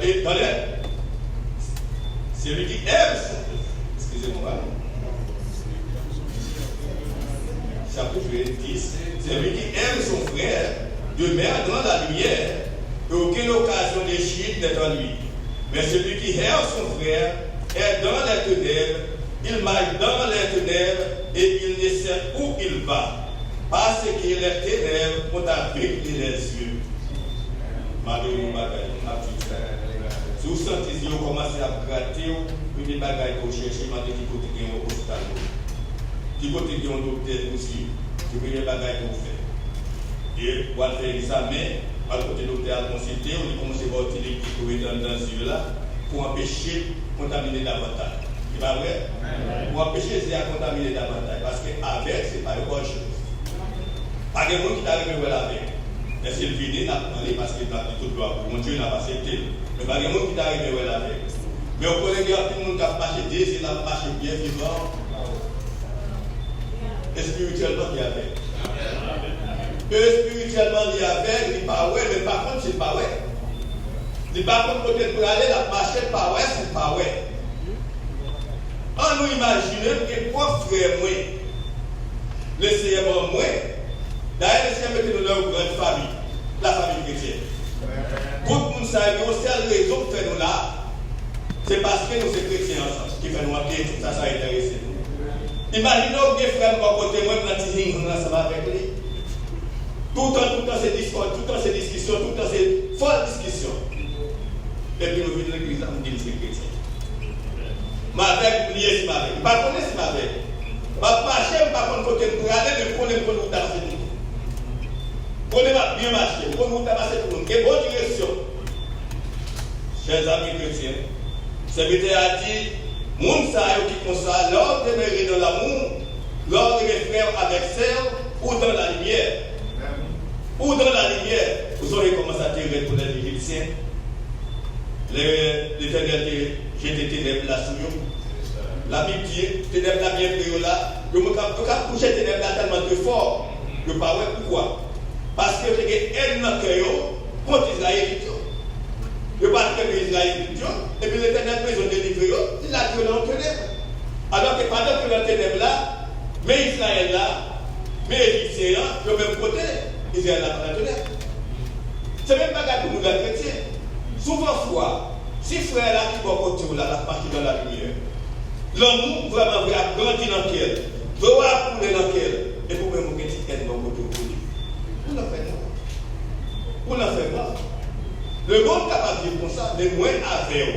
et dans l'air. Celui qui aime son frère, excusez-moi, chapitre 10, celui qui aime son frère demeure dans la lumière, et aucune occasion de chute n'est en lui. Mais celui qui aime son frère est dans les ténèbres, il marche dans les ténèbres et il ne sait où il va, parce que les ténèbres ont aveuglé les yeux. Si vous sentez que vous commencez à gratter, vous des bagailles pour chercher, vous qui côté qui est au hôpital, qui côté qui est au docteur aussi, qui vous des bagailles pour faire. Et vous allez faire l'examen. À côté de l'hôpital consulté, on a commencé à voir les qui trouvaient dans ce yeux-là pour empêcher de contaminer davantage. C'est pas vrai? Pour empêcher de contaminer davantage. Parce qu'avec, ce n'est pas une bonne chose. Pas de monde qui t'arrive à avec. Est-ce qu'il vient d'apprendre parce qu'il a dit tout droit pour mon Dieu n'a pas accepté. Mais pas de monde qui est arrivé là avec. Mais on connaît bien tout le monde qui a marché Dieu, c'est la marche bien vivant. Et spirituellement il y avait. Spirituellement il y avait, il n'est pas ouais, mais par contre c'est pas ouais. Il n'est pas contre côté pour aller, la marche pas ouais, c'est pas ouais. On nous imagine que quoi frère moi, le Seigneur moi, d'ailleurs le Seigneur mettait nous dans une grande famille, la famille chrétienne. Tout le monde sait que la seule raison pour faire nous là, c'est parce que nous sommes chrétiens ensemble, qui fait nous appeler, tout ça, ça a intéressé nous. Imaginez que frère nous côté moi, nous avons ensemble avec lui. Tout le temps ces discours, tout le temps ces discussions, tout le temps ces folles discussions. Et puis nous venons de l'église, nous disons que c'est chrétien. Ma veille, oubliez si ma veille. Pas connaître si ma veille. Ma marcher, pas contre côté pour aller, mais pour nous danser tout. Pour nous bien marcher, pour nous danser tout le monde. Et bonne direction. Chers amis chrétiens, serviteur a dit, moun sa yo qui comme ça, l'ordre demeurer dans l'amour, l'ordre de frères avec sœurs, ou dans la lumière. Ou dans la lumière, vous aurez commencé à tirer pour les Égyptiens. L'Éternel jeté ténèbres là sur eux. La Bible dit, ténèbres là bien pris là. Je me suis couché ténèbres là tellement de fort. Je ne sais pas pourquoi. Parce que j'ai une haine contre Israël. Je ne sais pas que Israël et puis l'Éternel besoin de délivrer, il a tué dans le ténèbres. Alors que pendant que le ténèbres là, mais Israël là, mais Égyptiens, de même côté, Israël là dans le ténèbres. C'est même pas pour nous les chrétiens. Souvent, si frère là qui va côté là, la partie dans la lumière, l'amour vraiment va grandir dans quel, doit couler dans quel, et pour même que tu aides dans côté où vous n'en faites pas. Vous n'en faites pas. Le monde capable de dire comme ça, mais moins avec eux.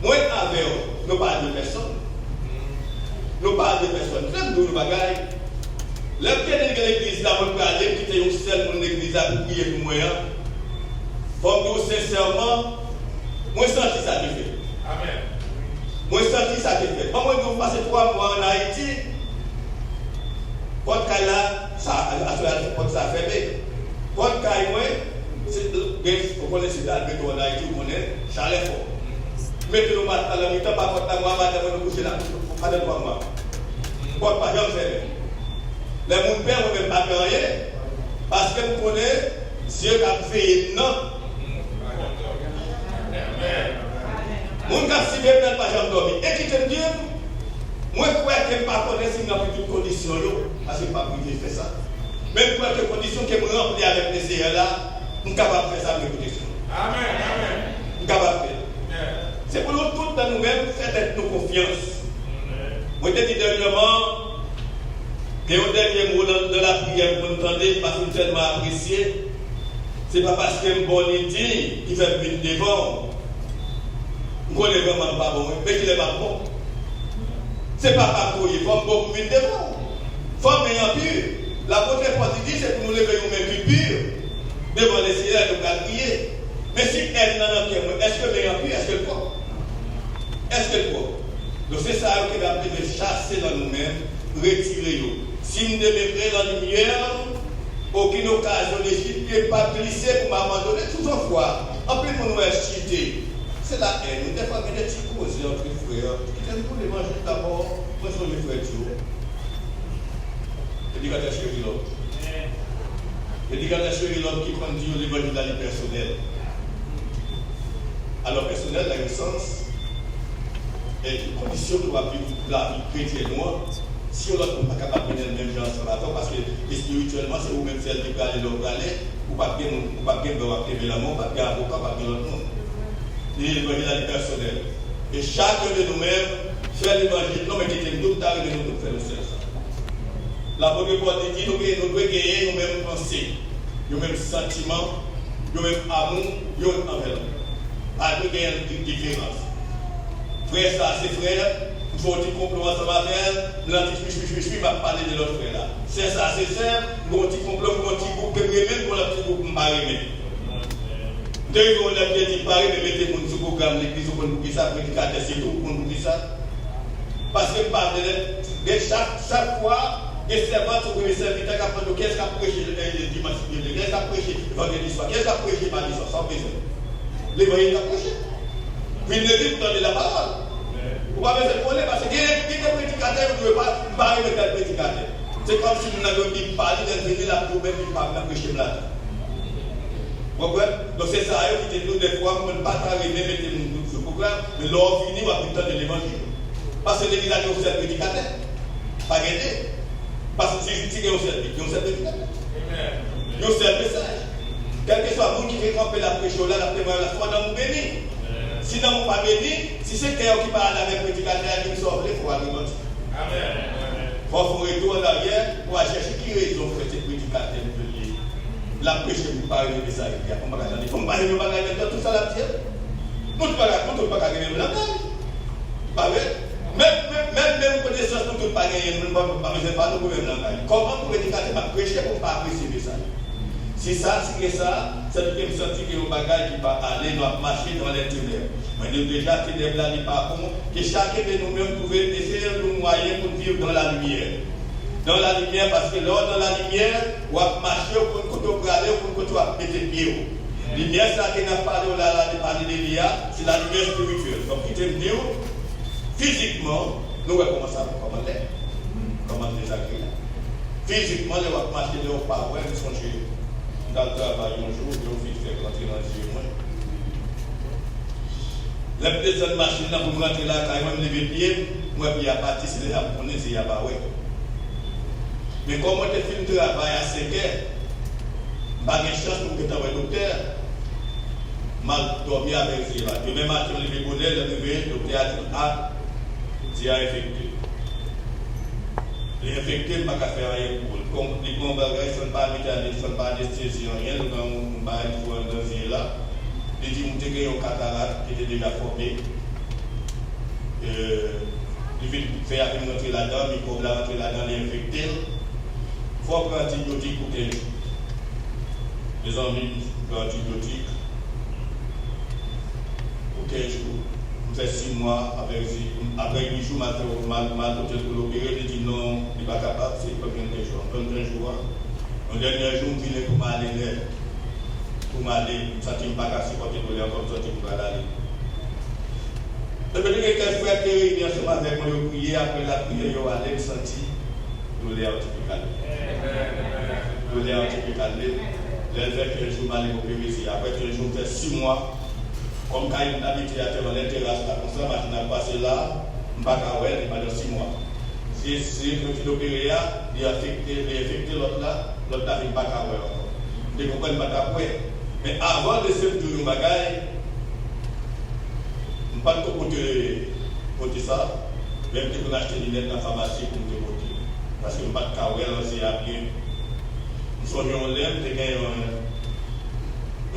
Moins avec eux, nous parlons de personnes. Nous parlons de personnes. Même nous, nous bagailles. L'homme qui est dans l'église là, on peut aller quitter une seule pour l'église là pour prier pour moi. Comme nous, sincèrement, moi, je sens ça qui fait. Amen. Moi, je sens ça qui fait. Moi, nous passons 3 mois en Haïti. Quand ça fait bien. Quand moi, vous connaissez ça, en Haïti, vous connaissez, chalet fort. Mettez-nous à la mi-temps, pas contre la moi, madame, nous coucher là, pas de moi. Quand pas jamais faire. Les gens ne peuvent même pas faire rien. Parce que vous connaissez, Dieu a fait non. Mon gars, si bien pas jamais dormi. Et qui te dit, moi, je crois que je ne pas connaître si dans toutes conditions, parce que je ne pas privé faire ça. Même pour les conditions que je remplis avec les CR là, je suis capable de faire ça avec les conditions. Amen. Je suis capable de faire. C'est pour nous tous dans nous-mêmes, faites nous confiance. Moi, je dis dernièrement, et au dernier mot de la prière, vous m'entendez, parce que vous tellement apprécié. Ce n'est pas parce que je suis bon dit qu'il fait venir devant. Je ne connais vraiment pas bon, mais qu'il n'est pas bon. Ce n'est pas par quoi il faut beaucoup venir devant. Femme ayant pur. La beauté positive, c'est pour nous lever nous-mêmes plus purs. Devant les Seigneurs, nous allons prier. Mais si elle n'en a qu'un, est-ce que ayant pur, est-ce qu'elle peut? Est-ce qu'elle peut? Donc c'est ça que va chasser dans nous-mêmes, retirer nous. Si nous devons dans la lumière, aucune occasion de chiter, pas glisser pour m'abandonner, toutefois, en plus pour nous chiter. C'est la haine. Nous devons faire des petits causes entre frères. Qui pour les manger d'abord, moi je suis le frère Dieu. L'éducateur chéri l'homme. L'éducateur chéri l'homme qui conduit l'évangile de la vie personnelle. Alors, personnel, dans le sens, et une condition pour la vie chrétienne noire, si on n'est pas capable de mener le même genre sur la terre, parce que spirituellement, c'est vous-même celle qui peut aller l'autre aller, ou pas bien l'amour, pas bien avocat, pas bien l'autre monde. L'évangile de la vie personnelle. Et chacun de nous-mêmes fait l'évangile, non, mais qui est nous, d'arriver nous faire le seul. La bonne réponse dit nous devons gagner nos mêmes pensées, nos mêmes sentiments, nos mêmes amours, nos mêmes envers. Pas de gagner une différence. Frère, ça, c'est frère, il faut dire complot ensemble avec elle, je vais parler de l'autre frère là. C'est ça, c'est ça, nous dit complot, nous dit groupe, même pour le petit groupe, nous parlons même. Dès qu'on a dit parler, mais mettez mon sous-programme, l'église, on nous dit ça, prédicateur, c'est tout, on nous dit ça. Parce que chaque fois, Et servant, son premier serviteur qui a fait qu'est-ce qu'a prêché le dimanche, qu'est-ce qu'a prêché le vendredi soir, qu'est-ce qu'a prêché mardi soir, sans besoin. L'évangile qu'a prêché. Puis il dit pour donner la parole. Vous ne pouvez pas se parce que les prédicateurs ne peuvent pas parler avec les prédicateurs. C'est comme si nous n'avions pas parlé de venir la proubelle qui parle de prêcher là. Vous comprenez? Donc c'est ça, qui dit nous des fois, on ne peut pas arriver à mettre ce programme, mais l'on finit par le temps de l'évangile. Parce que l'église a dit au seul prédicateur. Pas gagné. Parce que si vous avez un seul prédicateur. Il y a un seul message. Quel que soit vous qui fait camper la prêche là, la première fois, dans vous béni. Si dans vous pas béni, si c'est quelqu'un qui parle avec le prédicateur, il sort, il faut aller mentir. Amen. Il faut retourner en arrière pour aller chercher qui raison fait ce prédicateur de lui. La prêche vous parle de ça. Il faut parler de bagage tout ça là dessus. Nous ne pouvons pas gagner le langage. Pas vrai? Même connaissance, nous ne pouvons pas gagner le langage. Comment le prédicateur va prêcher pour ne pas apprécier le message? Si ça, c'est que ça, ça veut dire que sentir que le bagage qui va aller, doit marcher dans les ténèbres. Mais nous déjà, les ténèbres là, n'est pas bon, que chacun de nous-mêmes pouvait essayer de moyen pour vivre dans la lumière. Dans la lumière, parce que là, dans la lumière, on va marcher pour nous regarder, pour nous mettre les pieds. La lumière, ça qui n'a pas parlé de l'IA, c'est la lumière spirituelle. Donc, il te dit, physiquement, nous allons commencer à commander. Comment désagréable. Physiquement, nous allons marcher dans le paroi, nous sommes chez nous. Dans le travail, un jour, je vais faire rentrer dans le Dieu. La personne machine, pour rentrer là, quand même lever le pied, moi, puis il y a parti, c'est là, pour nous, c'est là, ouais. Mais comment tu fais le travail à 5 heures, pas de chance pour que tu aies un docteur, mal dormi avec ces là. Demain matin, je vais bonnet, le docteur a dit, ah, tu as infecté. Les infectés, je ne peux pas faire rien pour eux. Comme les bagages ne sont pas mécaniques, ne sont pas anesthésiés, rien, nous avons un danger là. Il dit que nous avons un cataracte qui était déjà formé. Il fait rentrer là-dedans, il faut rentrer là-dedans, il est infecté. Il faut prendre antibiotiques pour 15 jours. Les amis prennent antibiotiques pour 15 jours. On fait 6 mois, après 8 jours, mal côté pour l'opérer, il dit non, il n'est pas capable, c'est pas 15 jours. 15 jours. Le dernier jour, il est pour m'aller là. Pour m'aller, ça ne pas qu'à supporter pour aller comme ça, tu peux aller. Depuis que quelqu'un frère qui est réuni ensemble avec moi, il a prié, après la prière, il a allé sentir, nous l'avons antipical. Nous l'avons antipical. Il fait 15 jours, mal opéré ici. Après 15 jours, il fait 6 mois. Comme quand il habite à dans l'intérêt, comme ça, machine a passé là, je ne sais pas il pendant 6 mois. Si le opéré, il a affecté l'autre là, l'autre là, il ne pas encore. Je ne comprends pas après. Mais avant de se faire du bagage, je ne pas côté ça, même si on achète des lunettes dans la pharmacie pour te côté. Parce que je ne pas de carrière, c'est à bien. Nous sommes en l'air, nous avons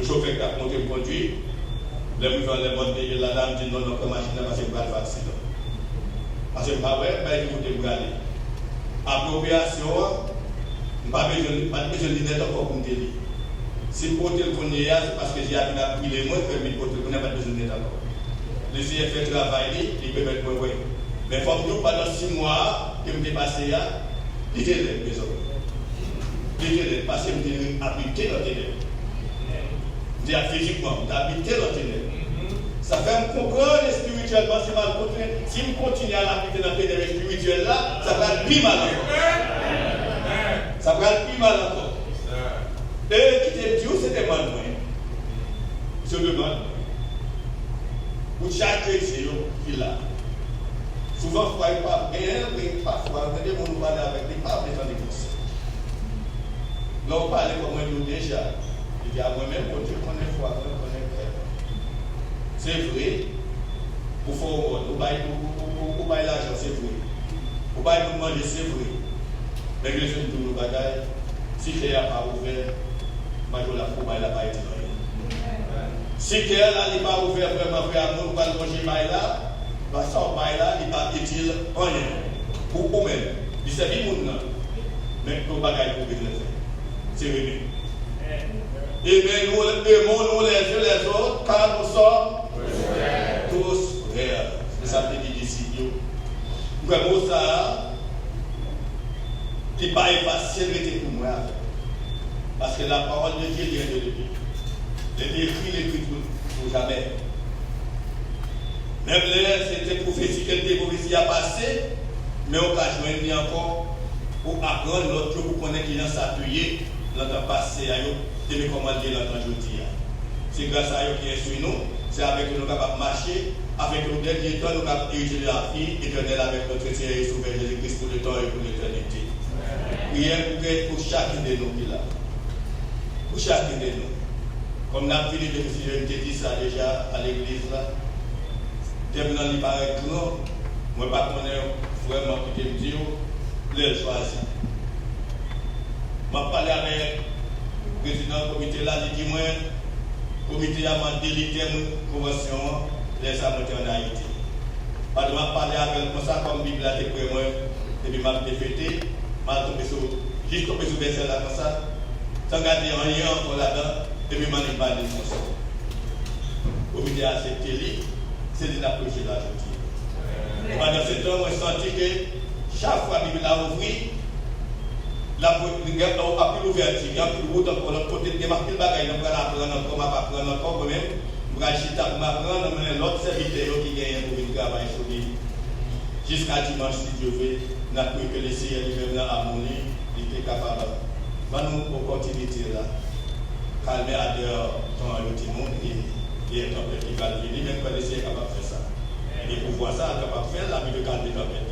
un chauffeur qui a monté le conduit. Les gens les bonnes pays, la dame dit non, notre machine n'a pas fait de accident. Parce que pas vrai, ben il faut te regarder. Après l'opération, pas besoin de lunettes encore pour me dire. Si pour te le connaître, c'est parce que j'ai appris les mots, je vais pour te connaître, pas besoin de lunettes encore. Les yeux fait travail, ils peuvent mettre moi. Mais il faut que pendant 6 mois, que je me dépasse là, il était là, mes hommes. Il était là, parce que je me habité dans tes lèvres. Dire physiquement, d'habiter dans tes lèvres. Ça fait me comprendre spirituellement, c'est mal continué. Si je continue à l'habiter dans tes lèvres spirituelles là, ça va être plus mal encore. Ça va être plus mal encore. Et qui te dit, c'est des mal moyens. C'est le mal. Pour chaque chrétien, il a. Souvent, il ne faut pas bien, mais parfois, on nous parle avec des papes et des conseils. Là, on parle comme nous déjà. Il dit à moi-même, quand tu connais foi, tu connais frère. C'est vrai. Pour faire au bail l'argent, c'est vrai. Au bail pour manger, c'est vrai. Mais je suis tout le bagage. Si tu n'as pas ouvert, je la pour bail la bail. Si tu n'as pas ouvert vraiment, pour manger bail là, sans bail là, il n'est pas utile rien. Pour vous-même. Il s'est dit, mais le bagage pour le faire. C'est vrai. Et bien nous aimons les uns les autres car nous sommes tous frères. C'est ça que dit ici. Vraiment ça, qui n'est pas facile pour moi. Parce que la parole de Dieu vient de lui. L'écrit pour jamais. Même là, c'était prophétie, quelle prophétie a passé, mais on va joindre encore pour apprendre l'autre pour connaître qu'il a s'appuyer dans le passé, et me commander dans le aujourd'hui. C'est grâce à eux qui est sur nous, c'est avec nous capables de marcher, avec le dernier temps, nous capables d'utiliser la vie éternelle avec notre Seigneur et Sauveur Jésus-Christ pour le temps et pour l'éternité. Prière pour chacun de nous qui est là. Pour chacun de nous. Comme la fille de M. je t'ai dit ça déjà à l'église là. Terminant il paraît grand, moi pas connaître vraiment qui me dit, les choisi. Je parlé avec le président du comité là, il dit moi, le comité a demandé l'ITEM convention, les amateurs en Haïti. Je parlé avec comme ça, comme Bible a été pour moi, et puis m'a défêté, m'a tombé sur, juste tombé sur verset là comme ça, sans garder rien encore là-dedans, et puis m'a dit pas de ça. Le comité a accepté lui. C'est de l'approcher la journée. Pendant ce temps, je senti que chaque fois que la Bible a ouvert, la Bible a pris l'ouverture, il y a pris le route encore l'autre côté, il y a marqué le bagage, on va l'apprendre encore, on va apprendre encore, même, on va acheter pour m'apprendre, mais l'autre serviteur qui gagne pour venir travailler sur lui. Jusqu'à dimanche, si Dieu veut, on a cru que le Seigneur lui-même dans l'harmonie, il était capable. Nous, pour continuer là, calmer à dehors, quand il y a monde, et un tempête qui va venir, même quand l'essai est capable de faire ça. Et pour voir ça, capable de faire, la vie de calmer tempête.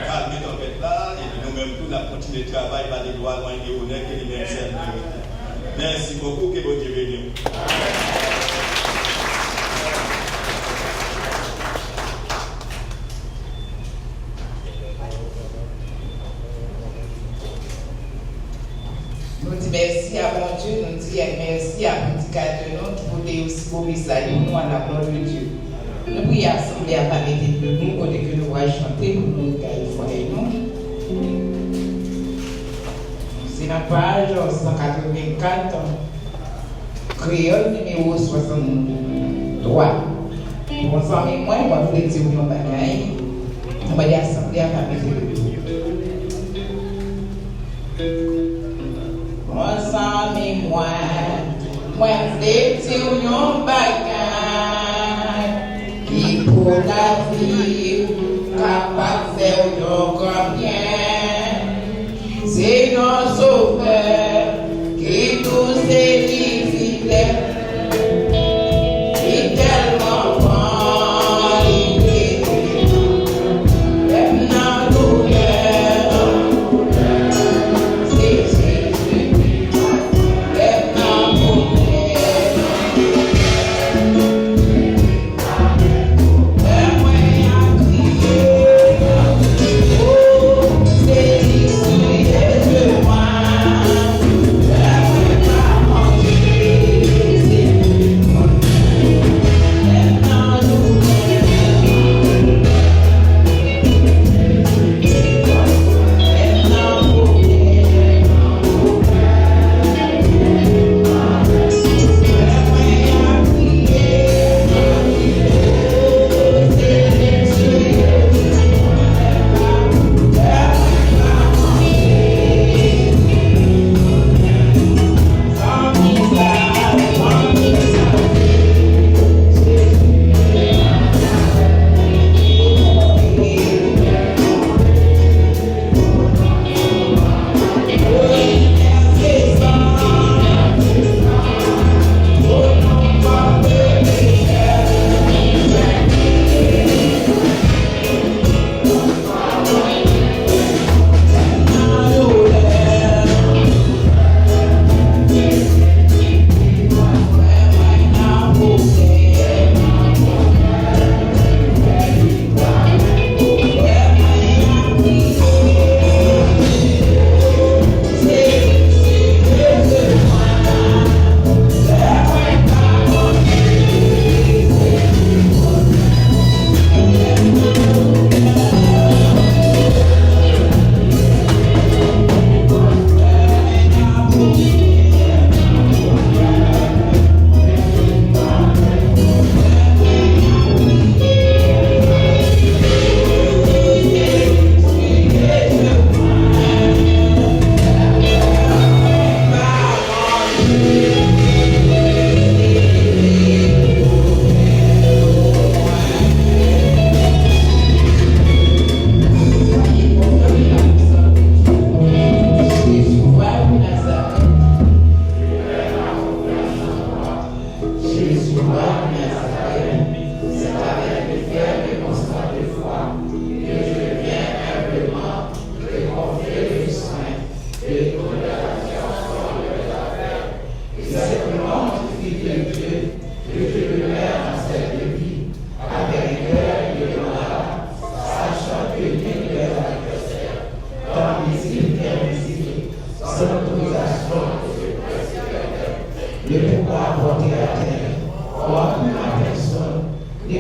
Calmer tempête là, et puis nous-mêmes, nous avons continué le travail par des lois, loin des honneurs, que les mêmes servent. Merci beaucoup, que bon Dieu bénisse. Nous disons merci à mon Dieu, nous disons merci à petit Dieu qui portait aussi beau message nous à la gloire de Dieu. Nous prions assemblée à parler de nous, côté que nous allons chanter pour nous garder nous. C'est la page 184, créole numéro 63. Pour ensemble, moi, je voulais dire un bagage. On va dire assemblée à parler de nous. Ensemble, moi voulais dire un bagage qui pour la vie capable de faire un grand bien. C'est notre sauveur qui nous est fidèle, qui tellement bon, il est même dans douleur, c'est Jésus, même dans douleur. Et moi,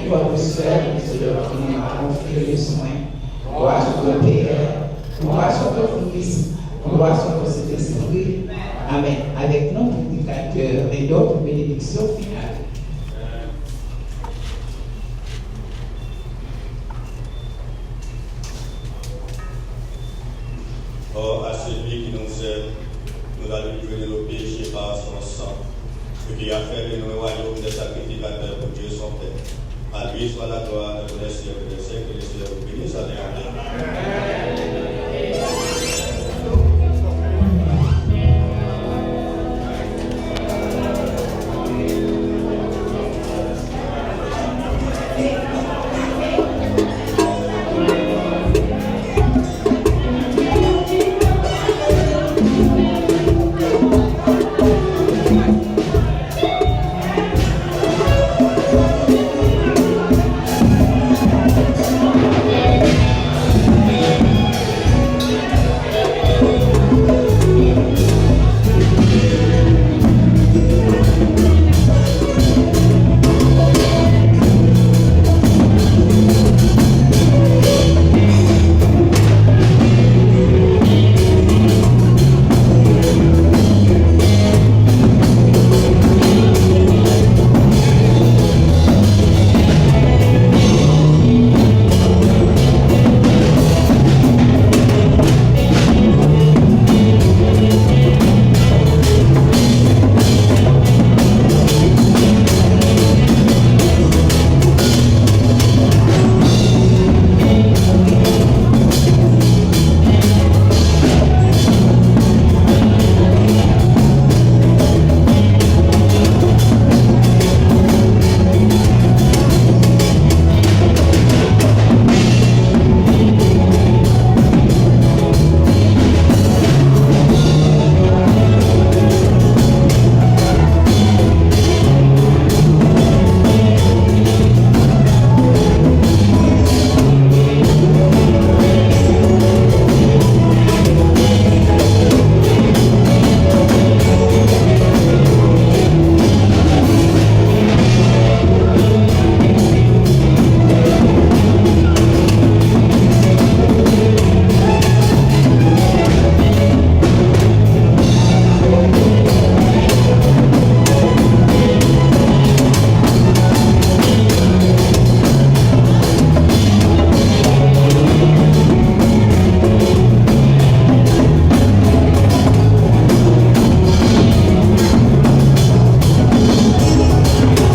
votre soeur, Seigneur, qui nous a confié les soins. Gloire sur ton Père, gloire sur ton Fils, gloire sur ton Saint-Esprit. Amen. Avec nos prédicateurs et d'autres bénédictions finales. Or, à celui qui nous aime, nous a livré de nos péchés par son sang, et qui a fait de nous un royaume des sacrificateurs pour Dieu son Père. À lui soit la gloire de tous les siècles des siècles, et les siècles bénis. Amen. Amen.